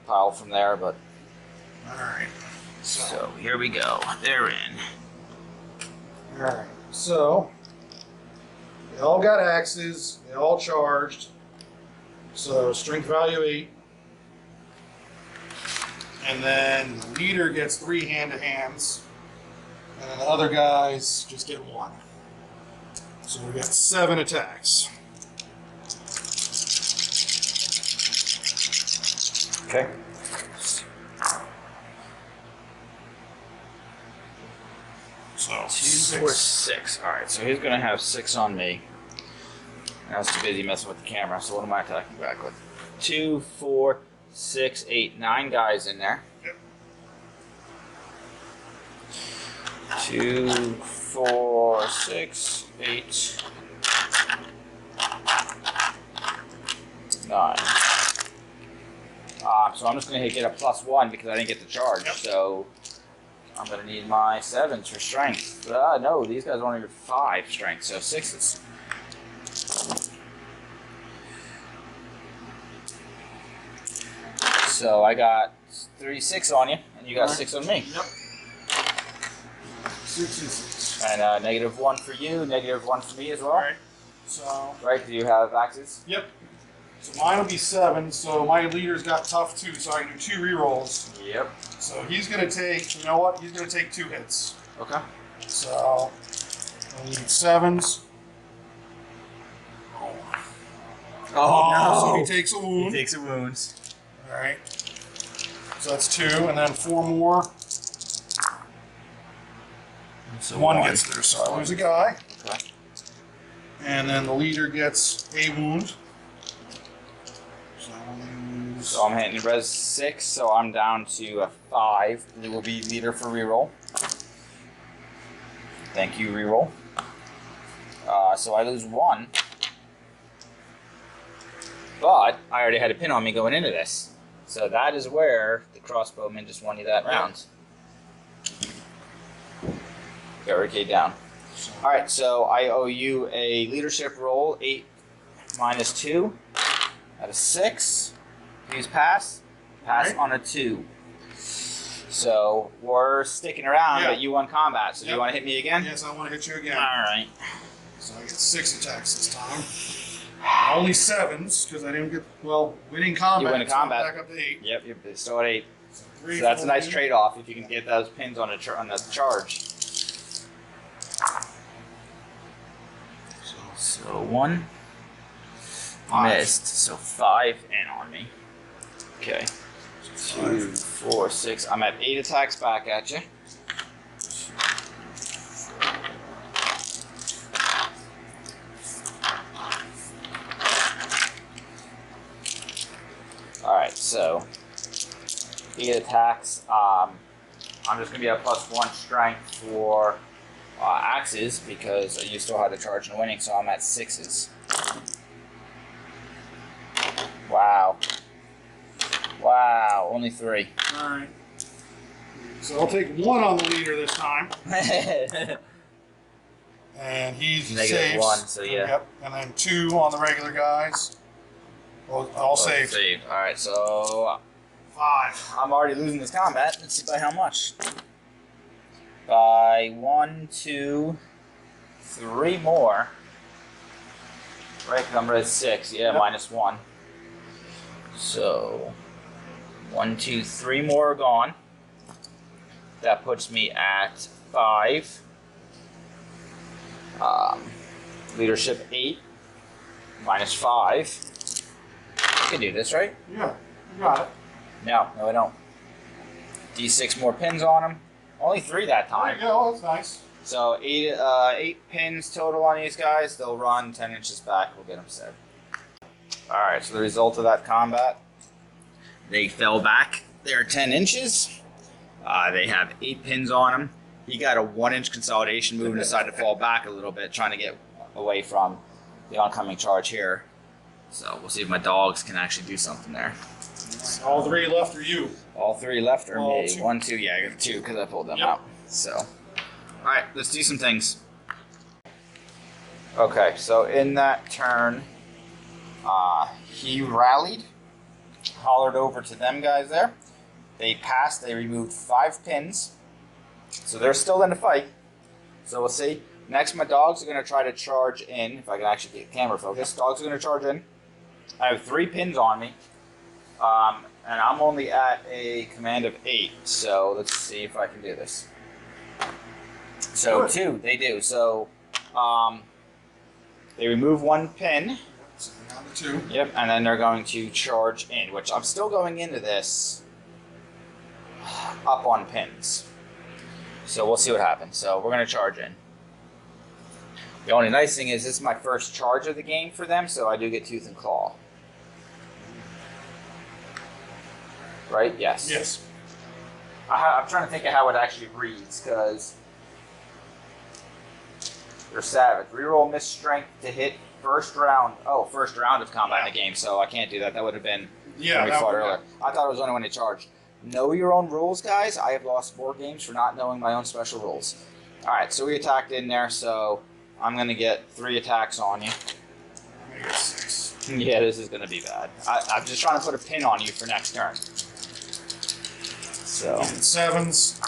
pile from there, but... Alright. So, here we go. They're in. Alright. So, they all got axes. They all charged. So, strength value 8. And then the leader gets 3 hand-to-hands. And then the other guys just get 1. So we got 7 attacks. Okay. So 2, 6. 4, 6. Alright, so he's gonna have 6 on me. I was too busy messing with the camera, so what am I attacking back with? 2, 4, 6, 8, 9 guys in there. Yep. 2, 4, 6, 8, 9. So I'm just going to get a +1 because I didn't get the charge. Yep. So I'm going to need my 7s for strength. No, these guys only get 5 strength, so 6s. So I got 36 on you, and you got 6 on me. Yep. 6 and 6. And -1 for you, -1 for me as well. Alright. So. Right? Do you have axes? Yep. So mine will be 7. So my leader's got tough 2, so I can do 2 rerolls. Yep. So he's gonna take. You know what? He's gonna take 2 hits. Okay. So I need 7s. Oh, So he takes a wound. takes a wound. All right. So that's 2, and then 4 more. So 1 gets there, so I lose a guy. Okay. And then the leader gets a wound. So I lose. So I'm hitting res 6, so I'm down to a 5. It will be leader for reroll. Thank you, reroll. So I lose 1. But I already had a pin on me going into this. So that is where the crossbowman just won you that round. Barricade down. Alright, so I owe you a leadership roll, 8 minus 2 at a 6. Use pass. Pass on a 2. So we're sticking around, but you won combat. So do you want to hit me again? Yes, I want to hit you again. Alright. So I get 6 attacks this time. Only 7s, because I didn't get. Well, winning combat. You win in so I'm combat. back up to 8. Yep, you're still at 8. So So that's a nice trade-off if you can get those pins on the charge. So 1 missed. So 5 in on me. Okay. 2, 4, 6. I'm at 8 attacks back at you. So 8 attacks. I'm just gonna be a +1 strength for axes because you still had to charge and winning, so I'm at 6s. Wow. Wow, only 3. Alright. So I'll take 1 on the leader this time. And he's saves. -1, so yeah. Yep. And then 2 on the regular guys. I'll save. Alright, so 5. I'm already losing this combat. Let's see by how much. By 1, 2, 3 more. Right, because I'm at 6. Yeah, Yep. -1. So 1, 2, 3 more are gone. That puts me at 5. Leadership 8. -5. I can do this, right? Yeah, you got it. No, I don't. D6 more pins on them. Only 3 that There time. you go, that's nice. So 8 pins total on these guys. They'll run 10 inches back. We'll get them set. Alright, so the result of that combat, they fell back. They're 10 inches. They have 8 pins on them. He got a 1-inch consolidation move and decided to fall back a little bit, trying to get away from the oncoming charge here. So we'll see if my dogs can actually do something there. All 3 left are you. All 3 left are me. 2. 1, 2, yeah, I got 2 because I pulled them Yep. out. So, alright, let's do some things. Okay, so in that turn, he rallied, hollered over to them guys there. They passed, they removed 5 pins. So they're still in the fight. So we'll see. Next, my dogs are going to try to charge in. If I can actually get camera focus. Dogs are going to charge in. I have 3 pins on me. And I'm only at a command of 8. So let's see if I can do this. So Good. 2, they do. So they remove 1 pin. So down to 2. Yep, and then they're going to charge in, which I'm still going into this up on pins. So we'll see what happens. So we're going to charge in. The only nice thing is this is my first charge of the game for them, so I do get Tooth and Claw. Right? Yes. Yes. I'm trying to think of how it actually reads, because they're savage. Reroll miss strength to hit first round. Oh, first round of combat in the game, so I can't do that. That would have been Yeah, when we that fought would- earlier. I thought it was only when they charged. Know your own rules, guys. I have lost 4 games for not knowing my own special rules. Alright, so we attacked in there, so I'm going to get 3 attacks on you. I'm gonna get 6. Yeah, this is going to be bad. I'm just trying to put a pin on you for next turn. So, Getting 7s.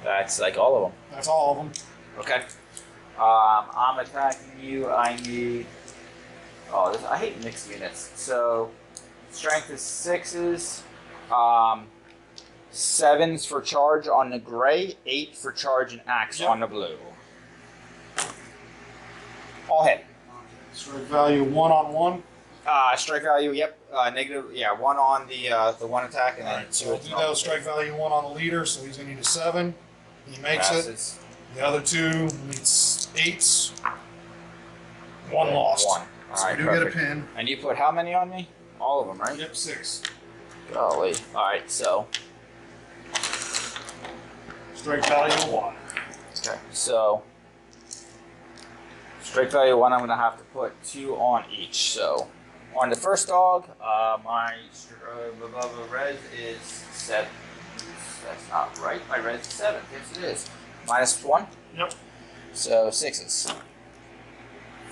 that's like all of them. That's all of them. Okay. I'm attacking you. I need... Oh, I hate mixed units. So, strength is 6s. 7s for charge on the gray. 8 for charge and axe on the blue. All hit. Strike value 1 on 1. Strike value, yep. Negative, yeah, 1 on the 1 attack, and then Alright, 2 so we'll do that with strike value 1 on the leader, so he's gonna need a 7. He makes it. passes. The other 2 needs 8s. 1 lost. 1. So Alright, we do perfect. get a pin. And you put how many on me? All of them, right? Yep, 6. Golly. Alright, so. Strike value 1. Okay, so. Strike value 1, I'm going to have to put 2 on each. So, on the first dog, my res is 7. That's not right. My res is 7. Yes, it is. -1. Yep. So, 6s.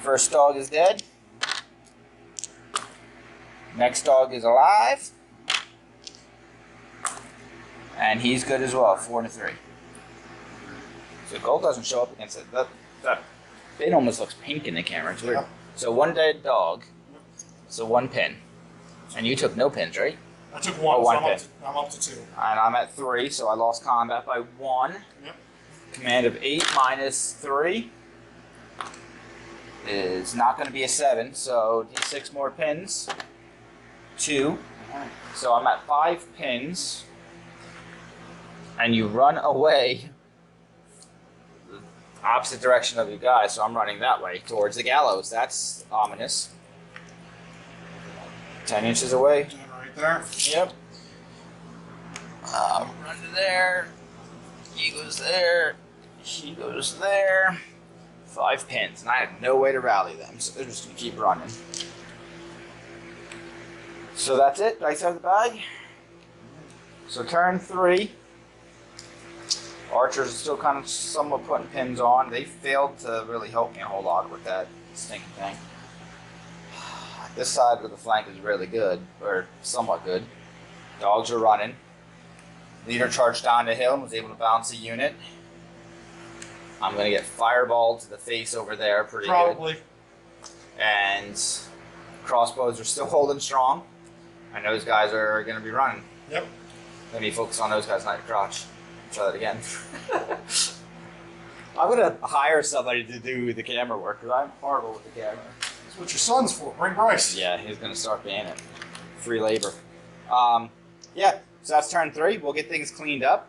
First dog is dead. Next dog is alive. And he's good as well, 4 to 3. So gold doesn't show up against it. That bin almost looks pink in the camera. It's weird. Yeah. So 1 dead dog. So 1 pin. And you took no pins, right? I took 1, Oh, so 1 I'm up to 2. And I'm at 3, so I lost combat by 1. Yep. Command of 8 minus 3 is not going to be a 7, so d6 more pins. 2. So I'm at 5 pins. And you run away the opposite direction of you guys, so I'm running that way towards the gallows. That's ominous. 10 inches away. 10 right there. Yep. Run to there. He goes there. He goes there. 5 pins, and I have no way to rally them, so they're just gonna keep running. So that's it. Dice out of the bag. So turn 3. Archers are still kind of somewhat putting pins on. They failed to really help me a whole lot with that stinking thing. This side of the flank is really good, or somewhat good. Dogs are running. Leader charged down the hill and was able to bounce a unit. I'm going to get fireballed to the face over there pretty Probably. good. And crossbows are still holding strong. And those guys are going to be running. Yep. Let me focus on those guys, not your crotch. Try that again. I'm going to hire somebody to do the camera work because I'm horrible with the camera. That's what your son's for. Bring Bryce. Yeah, he's going to start paying it. Free labor. Yeah, so that's turn 3. We'll get things cleaned up.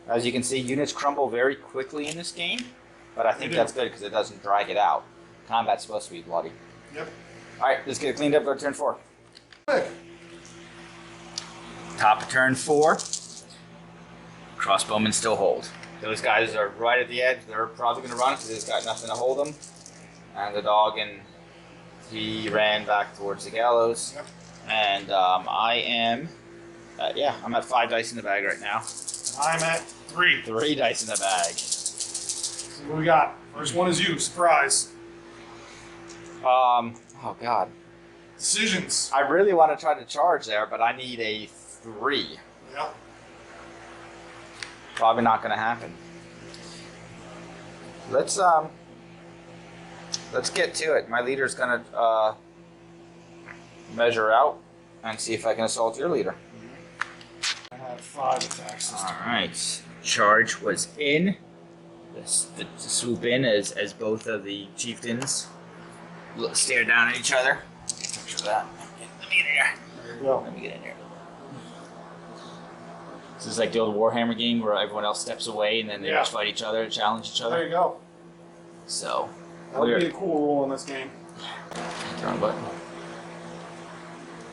As you can see, units crumble very quickly in this game, but I think that's good because it doesn't drag it out. Combat's supposed to be bloody. Yep. All right, let's get it cleaned up. Go to turn 4. Quick. Top of turn 4. Crossbowmen still hold. Those guys are right at the edge. They're probably going to run because they've got nothing to hold them. And the dog, and he ran back towards the gallows. Yep. And I am, I'm at 5 dice in the bag right now. I'm at 3. 3 dice in the bag. See what we got. First one is you. Surprise. Oh God. Decisions. I really want to try to charge there, but I need a 3. Yep. Probably not going to happen. Let's get to it. My leader's going to measure out and see if I can assault your leader. I have 5 attacks this time. All right. Charge was in. The swoop in as both of the chieftains stare down at each other. Picture that. Let me get in here. There you go. Let me get in here. This is like the old Warhammer game where everyone else steps away and then they just fight each other, challenge each other. There you go. So That would be a cool rule in this game. wrong button.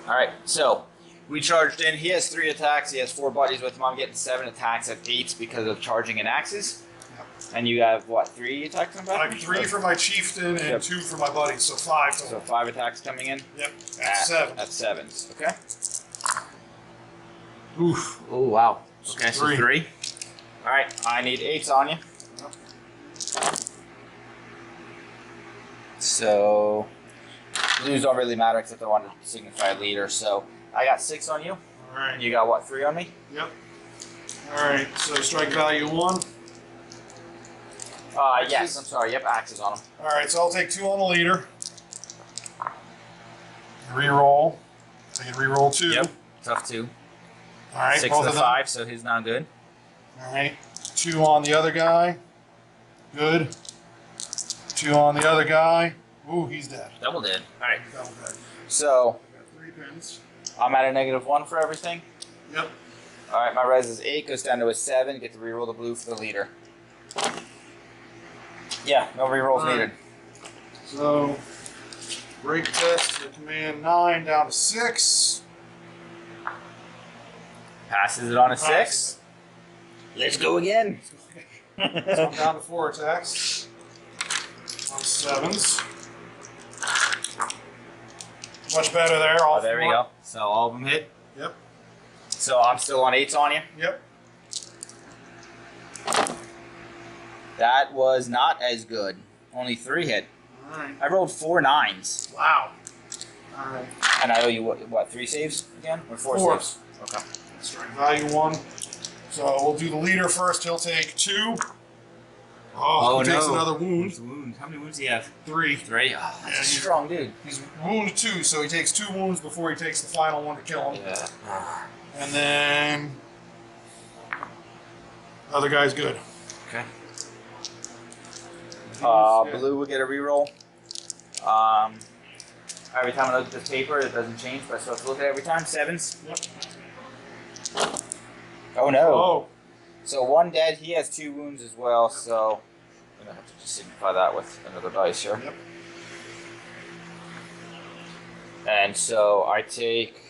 All right, so we charged in. He has 3 attacks. He has 4 buddies with him. I'm getting 7 attacks at 8s because of charging in axes. Yep. And you have what? 3 attacks in the back? I have 3 for my chieftain and 2 for my buddies, so 5 total. So 5 attacks coming in. Yep. That's 7. At 7s. Okay. Oof. Oh wow. Okay, so 3. 3. All right, I need 8s on you. Yep. So blues don't really matter except I want to signify a leader. So I got 6 on you. All right. You got what? 3 on me? Yep. All right. So strike value 1. Yes. I'm sorry. Yep, axes on him. All right. So I'll take 2 on the leader. Reroll. I can reroll 2. Yep. Tough 2. All right. 6 both to of them. 5, so he's not good. All right. 2 on the other guy. Good. 2 on the other guy. Ooh, he's dead. Double did. All right. Double dead. So I got 3 pins. I'm at a -1 for everything. Yep. All right. My res is 8, goes down to a 7. Get to reroll the blue for the leader. Yeah. No rerolls needed. So break test to command 9 down to 6. Passes it on a 6. Let's go again. So I'm down to 4 attacks. On 7s. Much better there. All There we 4. go. So all of them hit. Yep. So I'm still on 8s on you. Yep. That was not as good. Only 3 hit. All right. I rolled 4 9s. Wow. All right. And I owe you what 3 saves again? Or 4 4. saves? Okay. Strike value 1. So we'll do the leader first. He'll take 2. Oh, he takes another wound. How many wounds do you have? 3. 3. Oh, that's Yeah, a strong dude. He's wounded 2, so he takes 2 wounds before he takes the final one to kill him. Yeah. And then other guy's good. Okay. Yeah. Blue will get a reroll. Every time I look at this paper, it doesn't change, but I still have to look at it every time. 7s. Yep. Oh no. Oh. So 1 dead. He has 2 wounds as well. So I'm gonna have to just signify that with another dice here. Yep. And so I take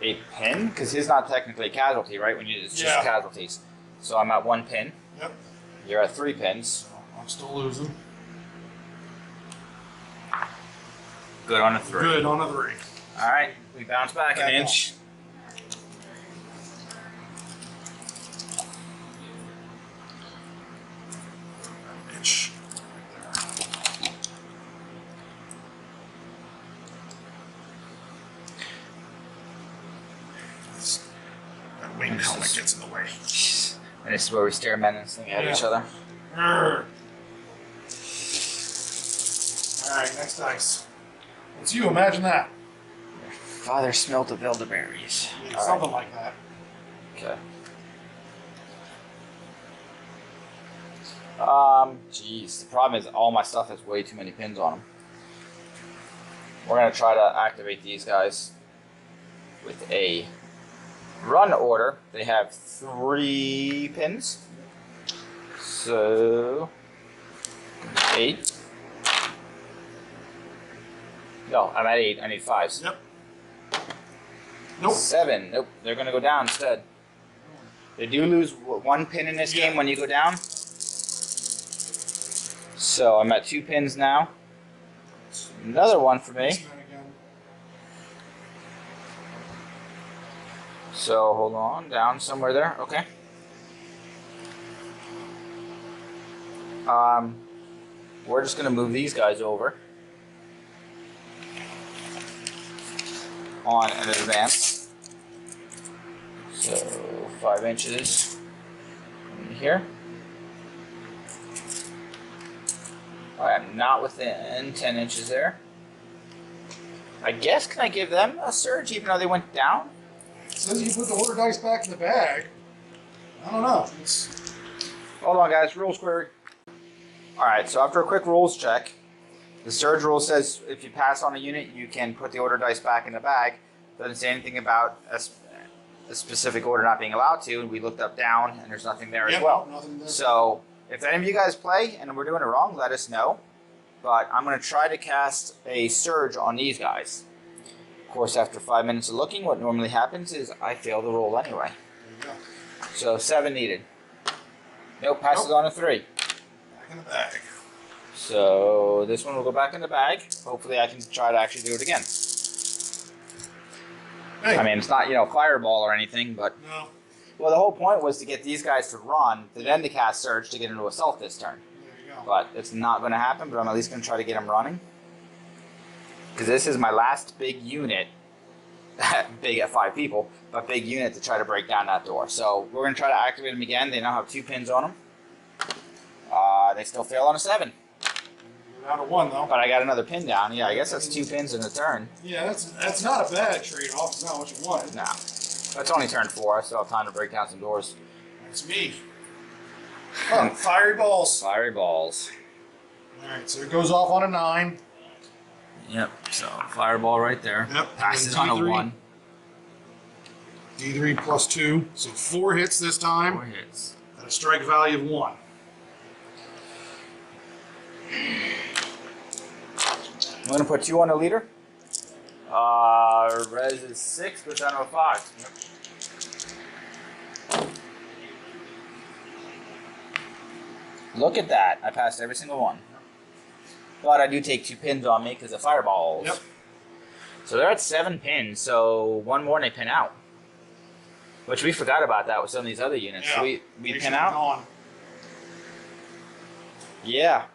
a pin, because he's not technically a casualty, right? When you it's just casualties. So I'm at 1 pin. Yep. You're at 3 pins. I'm still losing. Good on a 3. Good on a 3. All right, we bounce back an inch. Inch. That winged helmet gets in the way. And this is where we stare menacingly at each other. Alright, next dice. It's you, imagine that. Father smelt of elderberries. Yeah, something like that. Okay. Jeez, the problem is all my stuff has way too many pins on them. We're gonna try to activate these guys with a run order. They have 3 pins. So 8. No, I'm at 8. I need 5s. Yep. Nope. 7. Nope. They're gonna go down instead. They do lose 1 pin in this game when you go down. So I'm at 2 pins now. Another one for me. So hold on, down somewhere there. Okay. We're just gonna move these guys over on an advance. So 5 inches in here. I am not within 10 inches there. I guess, can I give them a surge even though they went down? It says you put the order dice back in the bag. I don't know. Hold on, guys. Rules query. Alright, so after a quick rules check, the surge rule says if you pass on a unit, you can put the order dice back in the bag. Doesn't say anything about a specific order not being allowed to. We looked up down, and there's nothing there as well. Nothing there. So if any of you guys play and we're doing it wrong, let us know. But I'm going to try to cast a surge on these guys. Of course, after 5 minutes of looking, what normally happens is I fail the roll anyway. There you go. So 7 needed. Nope, passes on a 3. Back in the bag. So this one will go back in the bag. Hopefully I can try to actually do it again. Hey. I mean, it's not, fireball or anything, but... No. Well, the whole point was to get these guys to run, to then to cast surge to get into assault this turn. There you go. But it's not going to happen, but I'm at least going to try to get them running. Because this is my last big unit, big at 5 people, but big unit to try to break down that door. So we're going to try to activate them again. They now have 2 pins on them. They still fail on a 7. You're out of 1 though. But I got another pin down. Yeah, I guess that's 2 pins in a turn. Yeah, that's not a bad trade-off. It's not what you wanted. No. That's only turn 4. I still have time to break down some doors. That's me. Oh, fiery balls. Fiery balls. Alright, so it goes off on a 9. Yep, so fireball right there. Yep. Passes on a 1. D3 plus 2. So 4 hits this time. 4 hits. At a strike value of 1. I'm going to put 2 on the leader. Res is 6, but down to a 5. Yep. Look at that. I passed every single one. But I do take 2 pins on me because of fireballs. Yep. So they're at 7 pins, so 1 more and they pin out. Which we forgot about that with some of these other units. Yeah. So we pin out? Gone. Yeah.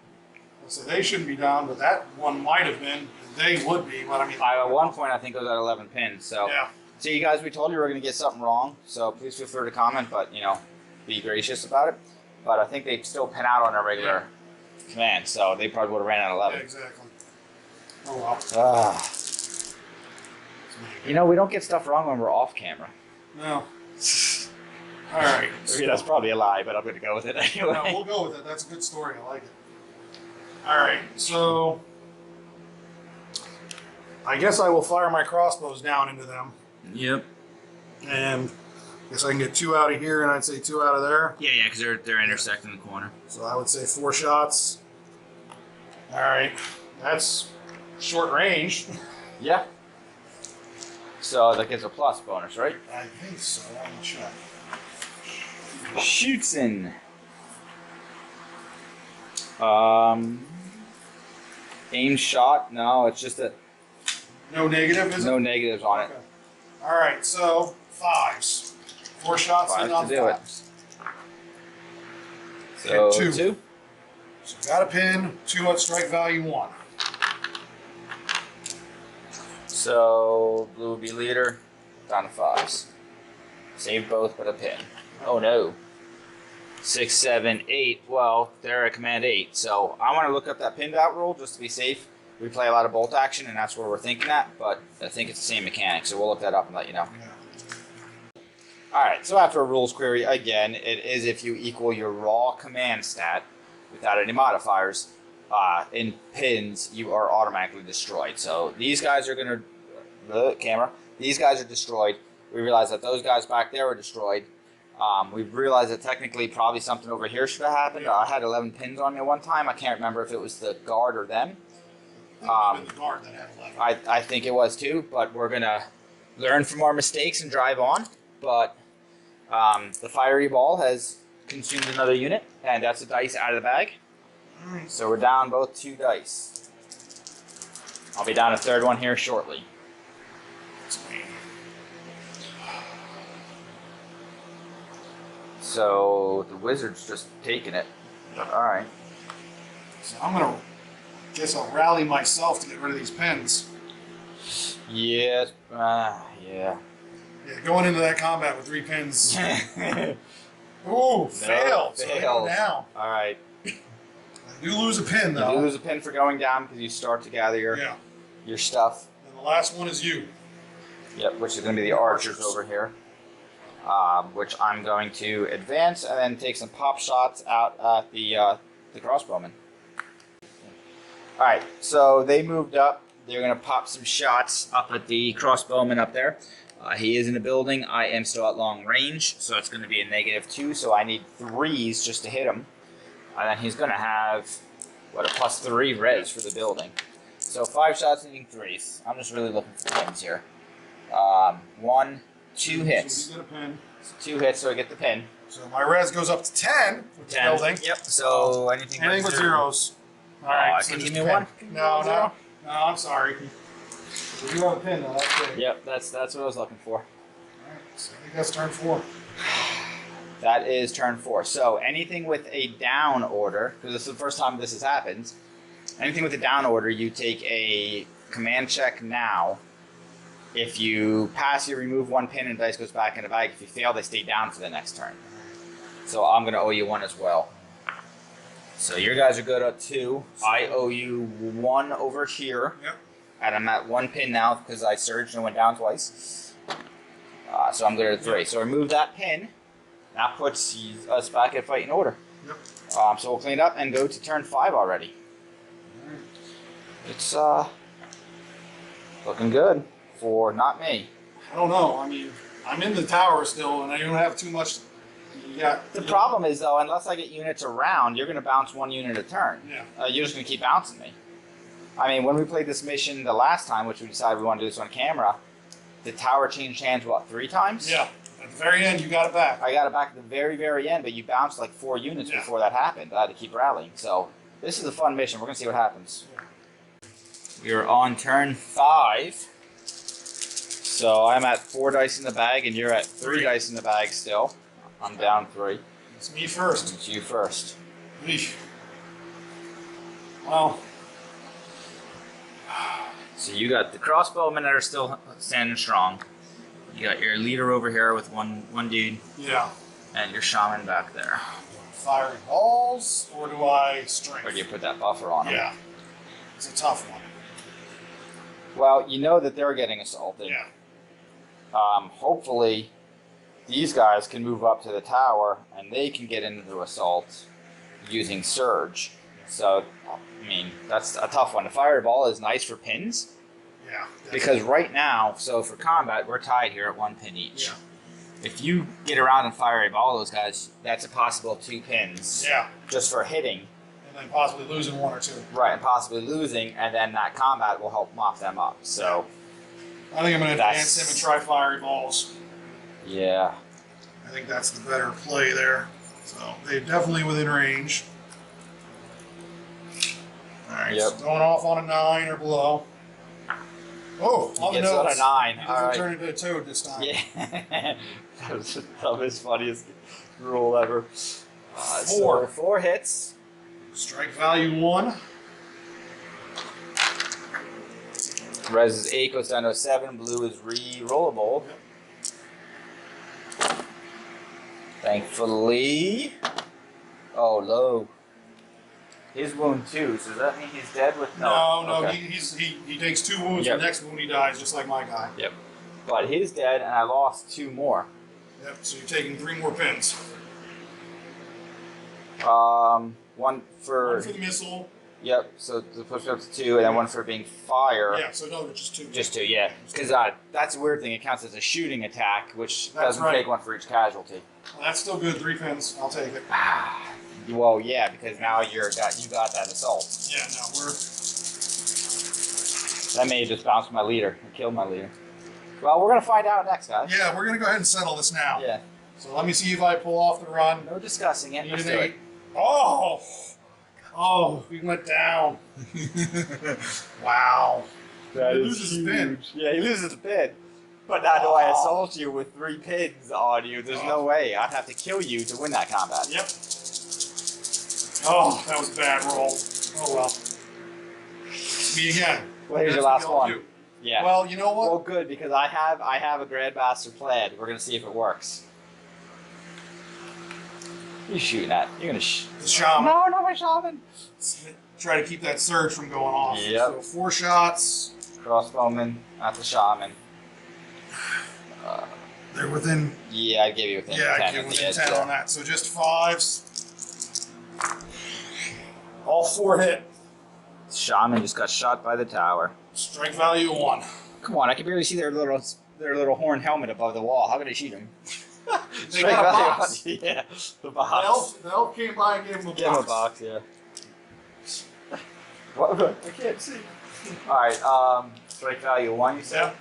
So they shouldn't be down, but that one might have been. They would be, but I mean... At one point, I think it was at 11 pins. So, yeah. So you guys, we told you we were going to get something wrong. So please feel free to comment, but, be gracious about it. But I think they still pin out on a regular command. So they probably would have ran at 11. Yeah, exactly. Oh, well. We don't get stuff wrong when we're off camera. No. All right. Okay, that's probably a lie, but I'm going to go with it anyway. No, we'll go with it. That's a good story. I like it. All right. So I guess I will fire my crossbows down into them. Yep. And I guess I can get 2 out of here, and I'd say 2 out of there. Yeah, because they're intersecting the corner. So I would say 4 shots. All right. That's short range. Yeah. So that gives a plus bonus, right? I think so. Let me check. Shoots in. Aim shot. No, it's just a No negative, is it? no negatives on it. Okay. All right, so 5s. 4 shots Fives in on to do it. 5s. So Hit 2. two. So got a pin. 2 at strike value 1. So blue will be leader. Down to 5s. Save both but a pin. Oh no. 6, 7, 8. Well, they're at command 8. So I want to look up that pinned out rule just to be safe. We play a lot of bolt action, and that's where we're thinking at. But I think it's the same mechanic, so we'll look that up and let you know. Yeah. All right. So after a rules query, again, it is if you equal your raw command stat without any modifiers. In pins, you are automatically destroyed. So these guys are gonna the camera. These guys are destroyed. We realize that those guys back there were destroyed. We've realized that technically probably something over here should have happened. I had 11 pins on me one time. I can't remember if it was the guard or them. The guard that had 11. I think it was too, but we're going to learn from our mistakes and drive on. But the fiery ball has consumed another unit, and that's a dice out of the bag. So we're down both 2 dice. I'll be down a 3rd one here shortly. So the wizard's just taking it. All right. So I'm gonna guess I'll rally myself to get rid of these pins. Yeah. Yeah. Yeah, going into that combat with 3 pins. Ooh, failed. So I go down. All right. I do lose a pin though. You lose a pin for going down because you start to gather your stuff. And the last one is you. Yep, which is going to be the archers over here. Which I'm going to advance and then take some pop shots out at the crossbowmen. All right, so they moved up. They're going to pop some shots up at the crossbowman up there. He is in the building. I am still at long range, so it's going to be a -2. So I need 3s just to hit him, and then he's going to have what, a +3 res for the building. So 5 shots needing 3s. I'm just really looking for pins here. 1, 2 hits. So you get a pin. So 2 hits, so I get the pin. So my res goes up to 10 with the building. Yep. So anything with zeros. All right. Can you just give me pin. one? No, I'm sorry. We do have a pin though. That's good. Yep. That's what I was looking for. All right. So I think that's turn 4. That is turn 4. So anything with a down order, because this is the first time this has happened. Anything with a down order, you take a command check now. If you pass, you remove 1 pin and dice goes back in the bag. If you fail, they stay down for the next turn. So I'm going to owe you 1 as well. So your guys are good at 2. I owe you 1 over here. Yep. And I'm at 1 pin now because I surged and went down twice. So I'm good at 3. So remove that pin. That puts us back at fighting order. Yep. So we'll clean it up and go to turn 5 already. It's looking good for not me. I don't know. I mean, I'm in the tower still, and I don't have too much. The problem is, though, unless I get units around, you're going to bounce 1 unit a turn. Yeah. You're just going to keep bouncing me. I mean, when we played this mission the last time, which we decided we wanted to do this on camera, the tower changed hands, what, 3 times? Yeah. At the very end, you got it back. I got it back at the very, very end, but you bounced like 4 units before that happened. I had to keep rallying. So this is a fun mission. We're going to see what happens. You're on turn 5. So I'm at 4 dice in the bag, and you're at 3 dice in the bag still. I'm down 3. It's me first. It's you first. Eesh. Well. So you got the crossbowmen that are still standing strong. You got your leader over here with one dude. Yeah. And your shaman back there. Firing balls, or do I strength? Or do you put that buffer on them? Yeah. It's a tough one. Well, you know that they're getting assaulted. Yeah. Hopefully, these guys can move up to the tower and they can get into assault using surge. So, I mean, that's a tough one. The fireball is nice for pins. Yeah. Definitely. Because right now, so for combat, we're tied here at 1 pin each. Yeah. If you get around and fire a ball those guys, that's a possible 2 pins. Yeah. Just for hitting. and then possibly losing one or two. Right, and possibly losing, and then that combat will help mop them up. So I think I'm going to advance him and try fiery balls. Yeah. I think that's the better play there. So they're definitely within range. All right, Yep. so going off on a 9 or below. Oh, on the Gets on nose. a 9. He All doesn't right. turn into a toad this time. Yeah. That was the dumbest, funniest rule ever. 4. So 4 hits. Strike value 1. Res is 8, goes down to a 7. Blue is re-rollable. Thankfully. Oh, low. His wound 2, so does that mean he's dead with No, okay. he takes 2 wounds. Yep. The next wound he dies, just like my guy. Yep. But he's dead, and I lost 2 more. Yep. So you're taking 3 more pins. One for. One for the missile. Yep. So the push up to 2, and then one for being fire. Yeah. So no, just 2. Just 2, yeah. Because that's a weird thing. It counts as a shooting attack, which That's doesn't right. take one for each casualty. Well, that's still good. 3 pins. I'll take it. Well, yeah, because now you got that assault. Yeah. No, we're. That may have just bounced my leader. Or killed my leader. Well, we're gonna find out next, guys. Yeah, we're gonna go ahead and settle this now. Yeah. So let me see if I pull off the run. No discussing it. Need Let's an do 8. it. Oh. Oh, we went down. Wow. That He is loses his pin. huge. Yeah, he loses a pin. But now do I assault you with 3 pins on you? There's no way. I'd have to kill you to win that combat. Yep. Oh, that was a bad roll. Oh well. Me again. Well, here's your That's last what we all one. do. Yeah. Well, you know what? Well, good, because I have a Grandmaster plan. We're gonna see if it works. Who you shooting at? You're gonna The shaman. No, not my shaman. Try to keep that surge from going off. Yep. So 4 shots. Crossbowman, not the shaman. They're within. Yeah, I gave you within 10. Yeah, I at give the within edge 10 there. on that. So just 5s. All 4 hit. Shaman just got shot by the tower. Strike value 1. Come on, I can barely see their little horn helmet above the wall. How could I shoot him? They got a box. Yeah, the The box. elf came by and gave him a Give him a box. box, yeah. What? I can't see. Alright, strike value 1, you said? Yep.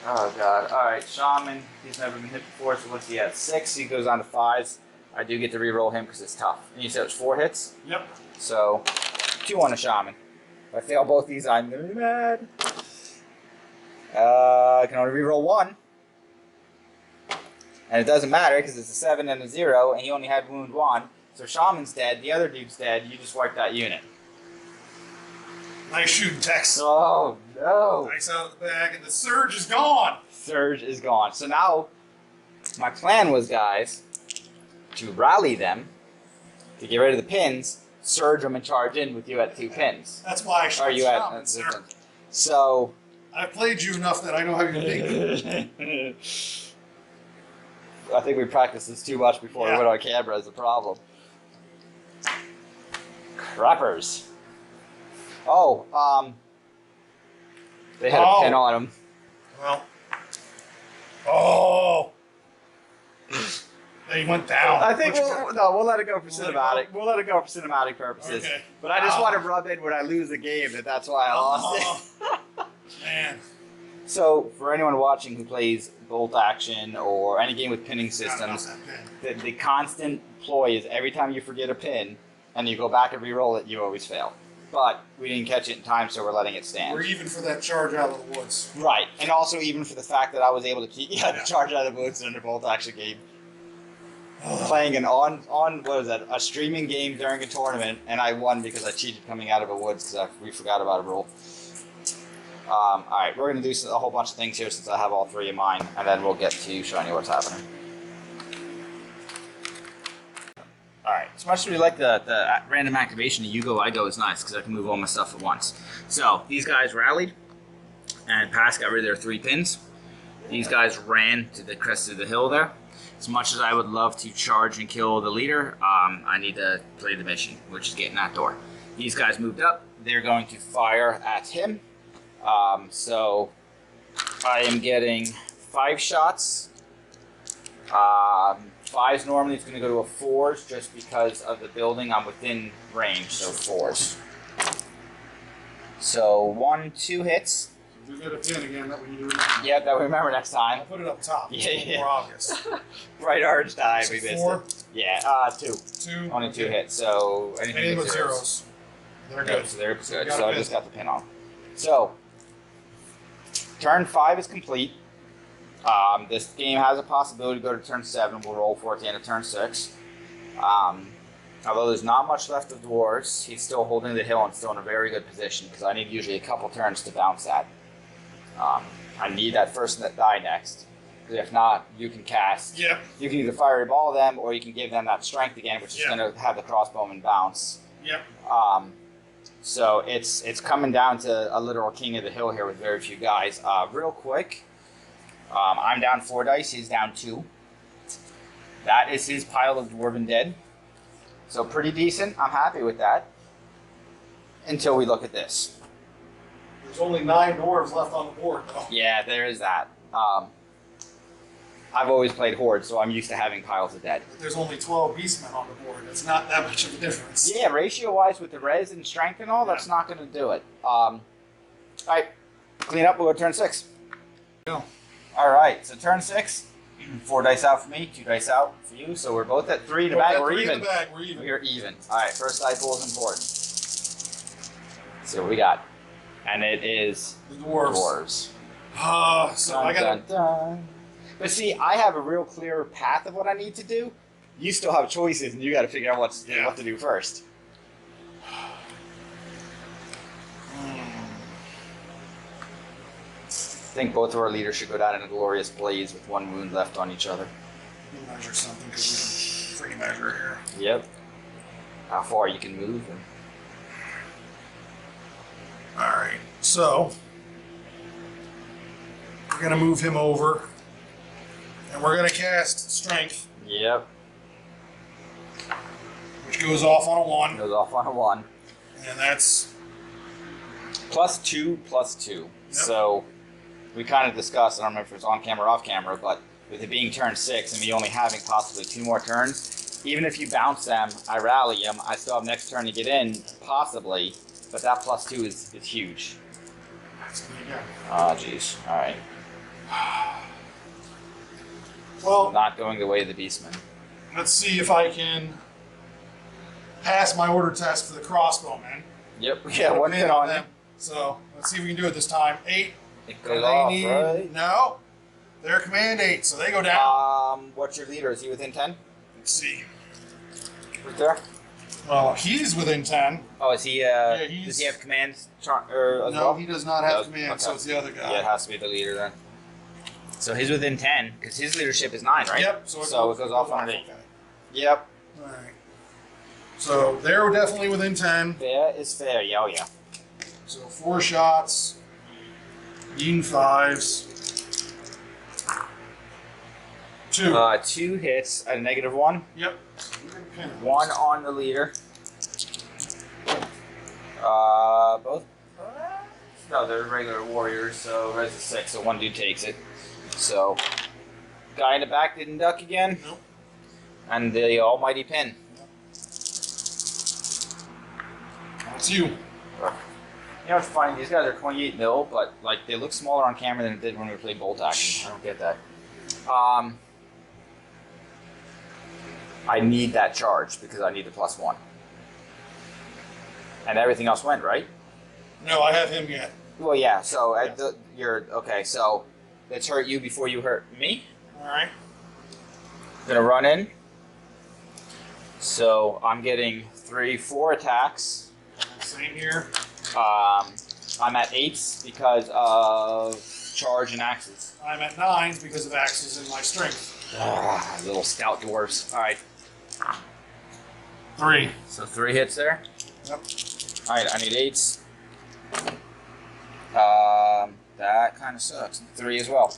Oh god. Alright, Shaman, he's never been hit before, so what's he at? 6, he goes on to 5s. I do get to re-roll him because it's tough. And you said it was 4 hits? Yep. So, 2 on a Shaman. If I fail both these, I'm gonna be mad. I can only re-roll 1. And it doesn't matter because it's a 7 and a 0, and he only had wound 1. So Shaman's dead, the other dude's dead, you just wiped that unit. Nice shooting, Tex. Oh, no. Nice out of the bag, and the surge is gone. Surge is gone. So now, my plan was, guys, to rally them, to get rid of the pins, surge them and charge in with you at 2 pins. That's why I shot Are you shaman, at? sir. So. I've played you enough that I know how you think. I think we practiced this too much before we went on camera as a problem. Crappers. Oh, they had a pin on him. Well. Oh. They went down. I think Which we'll let it go for cinematic. We'll let it go for cinematic purposes. Okay. But I just want to rub in when I lose a game that's why I lost it. Man. So, for anyone watching who plays bolt action or any game with pinning systems, the constant ploy is every time you forget a pin and you go back and re-roll it, you always fail. But we didn't catch it in time, so we're letting it stand. We're even for that charge out of the woods. Right, and also even for the fact that I was able to keep the charge out of the woods in a bolt action game. Playing an what is that, a streaming game during a tournament, and I won because I cheated coming out of a woods because we forgot about a rule. Alright, we're going to do a whole bunch of things here since I have all 3 of mine, and then we'll get to showing you what's happening. Alright, as much as we like the random activation of you go, I go is nice because I can move all my stuff at once. So, these guys rallied, and Pass got rid of their 3 pins. These guys ran to the crest of the hill there. As much as I would love to charge and kill the leader, I need to play the mission, which is getting that door. These guys moved up. They're going to fire at him. So I am getting 5 shots, 5 5s normally. It's going to go to a 4s just because of the building. I'm within range, so 4s. So 1, 2 hits. Do get a pin again that we do. Yeah, that we remember next time. I'll put it up top. Yeah, yeah. More obvious. Right orange die, So we missed 4? it. Yeah, 2. 2. Only 2 hits, so Anything with zeros. They're Yep, good. so they're good. Got So a I pin. just got the pin on. So, turn 5 is complete. This game has a possibility to go to turn 7. We'll roll for it at the end of turn 6. Although there's not much left of dwarves, he's still holding the hill and still in a very good position because I need usually a couple turns to bounce that. I need that first that die next. Because if not, you can cast. Yep. You can either fireball them or you can give them that strength again, which is going to have the crossbowman bounce. Yep. So it's coming down to a literal king of the hill here with very few guys. Real quick, I'm down 4 dice. He's down 2. That is his pile of dwarven dead. So pretty decent. I'm happy with that. Until we look at this. There's only 9 dwarves left on the board, though. Yeah, there is that. I've always played Horde, so I'm used to having piles of dead. There's only 12 beastmen on the board. It's not that much of a difference. Yeah, ratio-wise with the res and strength and all, that's not going to do it. Alright, clean up, we'll go to turn 6. Go. Alright, so turn 6. 4 dice out for me, 2 dice out for you, so we're both at 3 in the bag. We're even. We're even. We're even. Alright, first die pool is important. Let's see what we got. And it is The dwarves. So Dun, I gotta. dun, dun. But see, I have a real clear path of what I need to do. You still have choices, and you got to figure out what to do first. I think both of our leaders should go down in a glorious blaze with 1 wound left on each other. We'll measure something because we can free measure here. Yep. How far you can move. Alright, so we're going to move him over. And we're going to cast Strength, Yep. which goes off on a 1. Goes off on a 1. And that's. +2, +2. So we kind of discussed, I don't remember if it's on camera or off camera, but with it being turn 6 and me only having possibly 2 more turns, even if you bounce them, I rally them, I still have next turn to get in, possibly, but that +2 is huge. That's what you got. Oh, jeez. Alright. Well, Not going the way of the beastmen. let's see if I can pass my order test for the crossbowmen. Yep, yeah, 1 hit on them. So let's see if we can do it this time. 8. It goes off, right? No. They're command 8, so they go down. What's your leader? Is he within 10? Let's see. Right there? Well, he's within 10. Oh, is he, he's- does he have commands as well? No, he does not have Does- command, okay. so it's the other guy. Yeah, it has to be the leader then. So he's within 10, because his leadership is 9, right? Yep. So it goes off on an 8. Okay. Yep. All right. So they're definitely within 10. Fair is fair, yeah, oh yeah. So 4 shots. Eating 5s. 2. 2 hits at a -1. Yep. 1 on the leader. Both? No, they're regular warriors, so res is 6, so 1 dude takes it. So, guy in the back didn't duck again. Nope. And the almighty pin. That's you. You know what's funny? These guys are 28 mil, but like they look smaller on camera than it did when we played bolt action. I don't get that. I need that charge because I need the +1. And everything else went, right? No, I have him yet. Well, yeah. So you're okay. So let's hurt you before you hurt me. All right. Gonna run in. So I'm getting 3, 4 attacks. Same here. I'm at 8s because of charge and axes. I'm at 9 because of axes and my strength. Little scout dwarves. All right. 3. So 3 hits there. Yep. All right. I need 8s. That kind of sucks. 3 as well.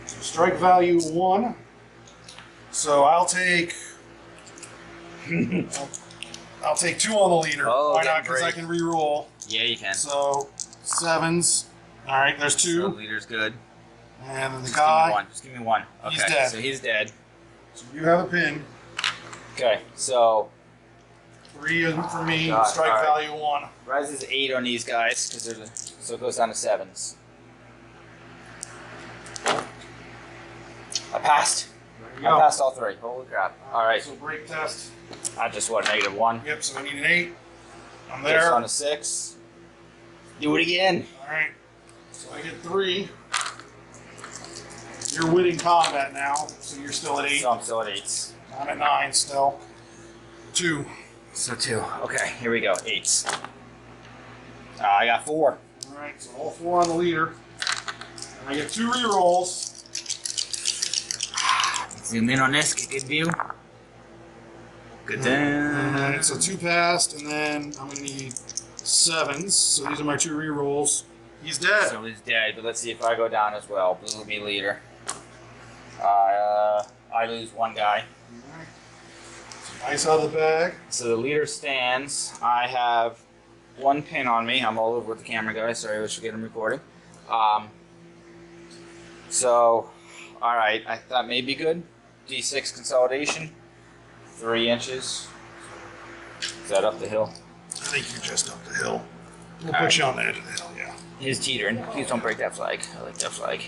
So strike value 1. So I'll take. I'll take 2 on the leader. Oh, why yeah, not? Because I great. can re-roll. Yeah, you can. So 7s. All right, there's 2. So leader's good. And then the Just guy. give me one. Just give me one. Okay, He's dead. so he's dead. So you have a pin. Okay, so 3 for me. God, Strike all right. value 1. res is 8 on these guys because so it goes down to 7s. I passed. There you I go. passed all 3. Holy crap! All right, So break test. I just what -1. Yep. So I need an 8. I'm Gets there. on a 6. Do it again. All right. So I get 3. You're winning combat now, so you're still at 8. So I'm still at 8s. I'm at 9 still. 2. So 2. Okay, here we go. 8s. I got 4. All right. So all 4 on the leader. And I get 2 rerolls. Zoom in on this. Get good view. Good. And then, so 2 passed, and then I'm gonna need 7s. So these are my 2 rerolls. He's dead. So he's dead, but let's see if I go down as well. Blue will be leader. I lose 1 guy. All right. So ice out of the bag. So the leader stands. I have 1 pin on me. I'm all over with the camera, guys. Sorry, I wish we could get him recording. So, all right, that may be good. D6 consolidation, 3 inches. Is that up the hill? I think you're just up the hill. We'll All put right. you on the edge of the hill, yeah. He's teetering. Please don't break that flag. I like that flag.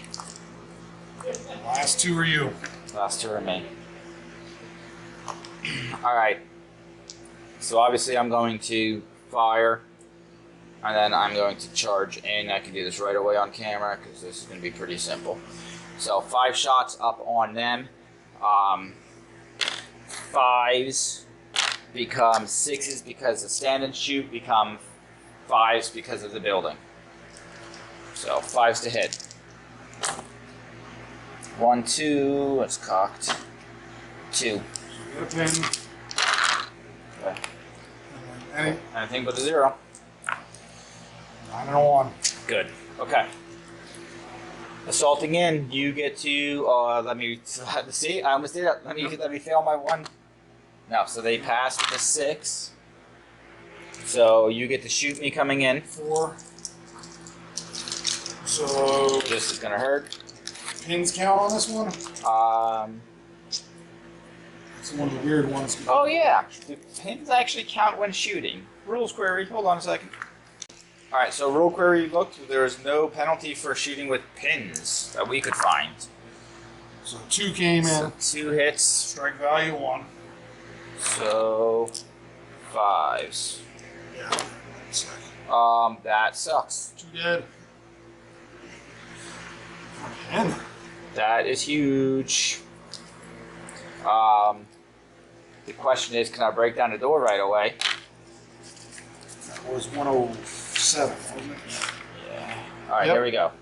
Last 2 are you. Last 2 are me. All right. So obviously I'm going to fire, and then I'm going to charge in. I can do this right away on camera because this is going to be pretty simple. So 5 shots up on them. 5s become 6s because the stand and shoot become 5s because of the building. So 5s to hit. 1, 2. It's cocked. 2. Get a pin. Okay. Any, Anything but a 0. 9 and a 1. Good. Okay. Assaulting in, you get to let me see. I almost did it. Let me fail my 1. No, so they passed with a 6. So you get to shoot me coming in. 4. So This is gonna hurt. pins count on this one? It's one of the weird ones. Oh yeah, the pins actually count when shooting. Rules query. Hold on a second. All right, so rule query looked. There is no penalty for shooting with pins that we could find. So 2 came in. So 2 hits. Strike value 1. So 5s. Yeah. Sec. That sucks. 2 dead. And That is huge. The question is, can I break down the door right away? that was 107, wasn't it? Yeah. All right, Yep. here we go.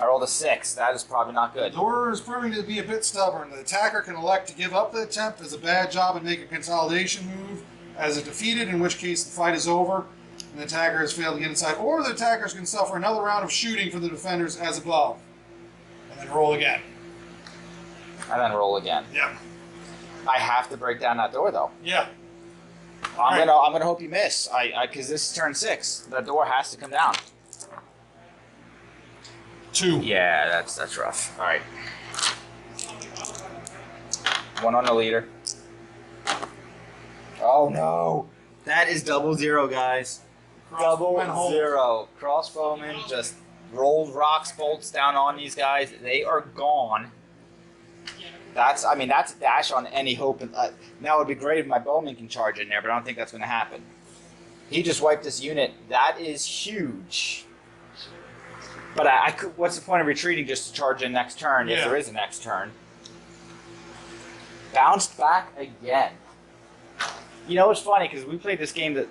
I rolled a 6. That is probably not The good. door is proving to be a bit stubborn. The attacker can elect to give up the attempt as a bad job and make a consolidation move as a defeated, in which case the fight is over and the attacker has failed to get inside, or the attackers can suffer another round of shooting from the defenders as above. And then roll again. And then roll again. Yeah. I have to break down that door though. Yeah. I'm gonna hope you miss. Because this is turn 6. The door has to come down. 2. Yeah, that's rough. All right. 1 on the leader. Oh no! That is double 0, guys. Double Crossbowman hold. 0. Crossbowmen just rolled rocks, bolts down on these guys. They are gone. That's a dash on any hope. Now it would be great if my bowman can charge in there, but I don't think that's going to happen. He just wiped this unit. That is huge. But I could. What's the point of retreating just to charge in next turn if Yeah. there is a next turn? Bounced back again. You know, it's funny because we played this game that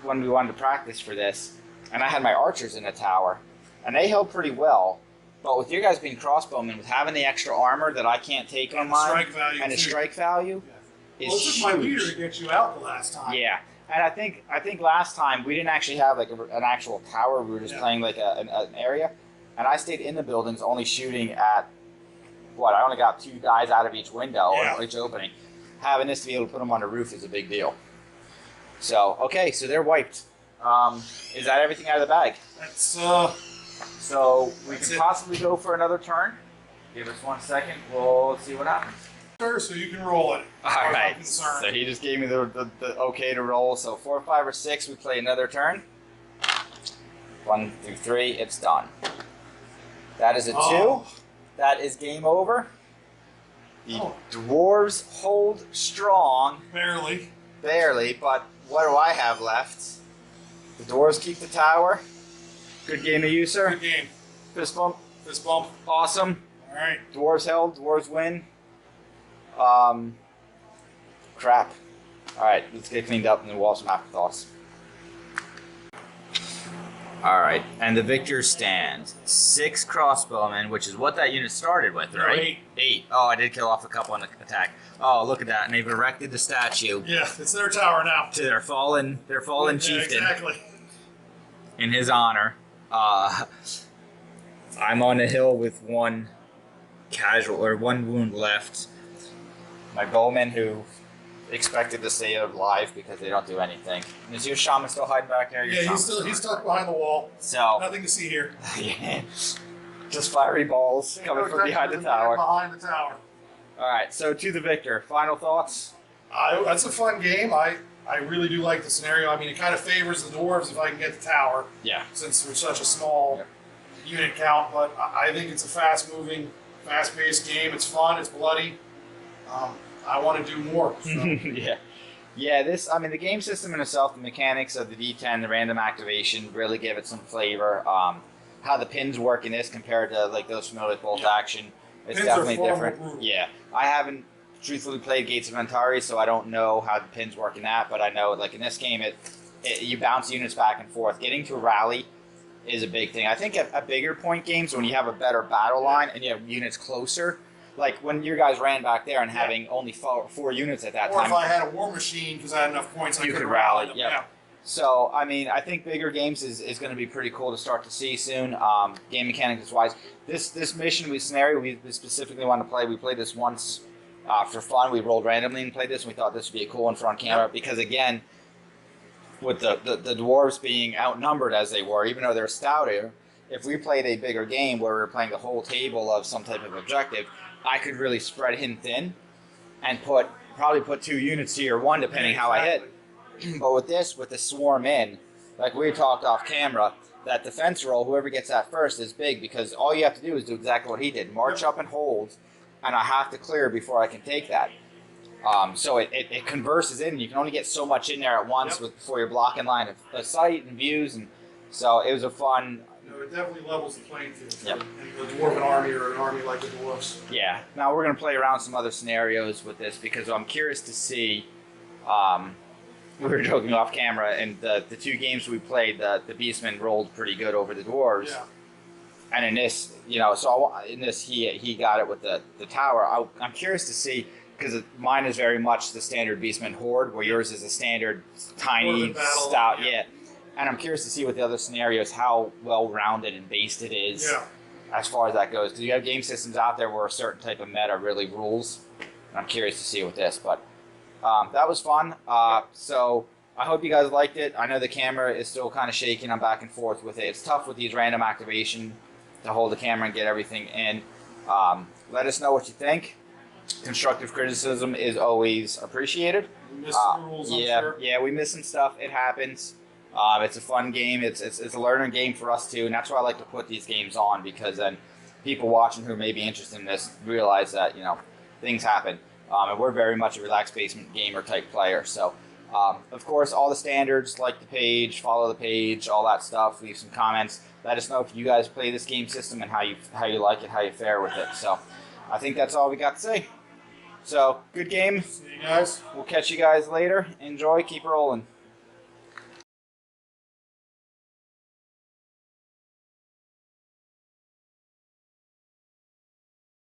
when we wanted to practice for this, and I had my archers in a tower, and they held pretty well. But with you guys being crossbowmen, with having the extra armor that I can't take on mine, Strike value and the too. strike value is Well, it took my leader huge. to get you out the last time. Yeah, and I think last time we didn't actually have like an actual tower. We were just Yeah. playing like an area, and I stayed in the buildings, only shooting at what I only got 2 guys out of each window Yeah. or each opening. Having this to be able to put them on the roof is a big deal. So okay, so they're wiped. Is that everything out of the bag? That's So we That's can it. possibly go for another turn. Give us 1 second. We'll see what happens. Sure, so you can roll it. All I'm right. concerned. So he just gave me the okay to roll. So 4, 5, or 6, we play another turn. 1 through 3, it's done. That is a 2. Oh. That is game over. The Oh. dwarves hold strong, Barely. barely, but what do I have left? The dwarves keep the tower. Good game to you, sir. Good game. Fist bump. Fist bump. Awesome. All right. Dwarves held. Dwarves win. Crap. All right, let's get cleaned up and then we'll have some afterthoughts. All right, and the victor stands 6 crossbowmen, which is what that unit started with, No, right? 8. 8. Oh, I did kill off a couple on the attack. Oh, look at that! And they've erected the statue Yeah, it's their tower now. to their fallen Yeah, chieftain exactly. in his honor. I'm on a hill with 1 1 wound left. My bowmen who expected to stay alive because they don't do anything. And is your shaman still hiding back there? Your Yeah, shaman's he's tucked behind the wall. So Nothing to see here. yeah, just fiery balls coming from behind the tower. Behind the tower. All right, so to the victor. Final thoughts? That's a fun game. I really do like the scenario. I mean, it kind of favors the dwarves if I can get the tower, Yeah. since we're such a small unit count. But I think it's a fast-moving, fast-paced game. It's fun. It's bloody. I want to do more. So. Yeah. Yeah, the game system in itself, the mechanics of the D10, the random activation really give it some flavor. How the pins work in this compared to like those familiar with bolt action, it's Pins definitely are far more different. brutal. Yeah. I haven't truthfully played Gates of Antari, so I don't know how the pins work in that, but I know like in this game you bounce units back and forth. Getting to rally is a big thing. I think at bigger point games when you have a better battle line and you have units closer, like when your guys ran back there and having only 4 units at that Or time. if I had a war machine because I had enough points, I You could could rally rally, them. yep. Yeah. So, I mean, I think bigger games is going to be pretty cool to start to see soon. Game mechanics wise, this mission scenario we specifically want to play. We played this once for fun. We rolled randomly and played this, and we thought this would be a cool one for on camera because again, with the dwarves being outnumbered as they were, even though they're stouter, if we played a bigger game where we were playing the whole table of some type of objective, I could really spread him thin and probably put 2 units to your 1 depending how I hit. But with the swarm in, like we talked off camera, that defense roll, whoever gets that first is big because all you have to do is do exactly what he did. March up and hold, and I have to clear before I can take that. So it converses in. You can only get so much in there at once before you're blocking line of sight and views. And so it was a fun... No, it definitely levels the playing field. Yep. And the dwarven army or an army like the dwarves. Yeah. Now we're going to play around some other scenarios with this because I'm curious to see... we were joking off camera, and the 2 games we played, the beastmen rolled pretty good over the dwarves. Yeah. And in this, in this he got it with the tower. I'm curious to see, because mine is very much the standard beastman horde, where yours is a standard tiny, stout, yeah. And I'm curious to see with the other scenarios how well-rounded and based it is as far as that goes. Because you have game systems out there where a certain type of meta really rules. And I'm curious to see with this, but that was fun. So I hope you guys liked it. I know the camera is still kind of shaking. I'm back and forth with it. It's tough with these random activation to hold the camera and get everything in. Let us know what you think. Constructive criticism is always appreciated. We missed some rules, I'm sure. Yeah, we missed some stuff. It happens. It's a fun game. It's a learning game for us too, and that's why I like to put these games on, because then people watching who may be interested in this realize that things happen. And we're very much a relaxed basement gamer type player. So, of course, all the standards, like the page, follow the page, all that stuff. Leave some comments. Let us know if you guys play this game system and how you like it, how you fare with it. So, I think that's all we got to say. So, good game. See you guys. We'll catch you guys later. Enjoy. Keep rolling.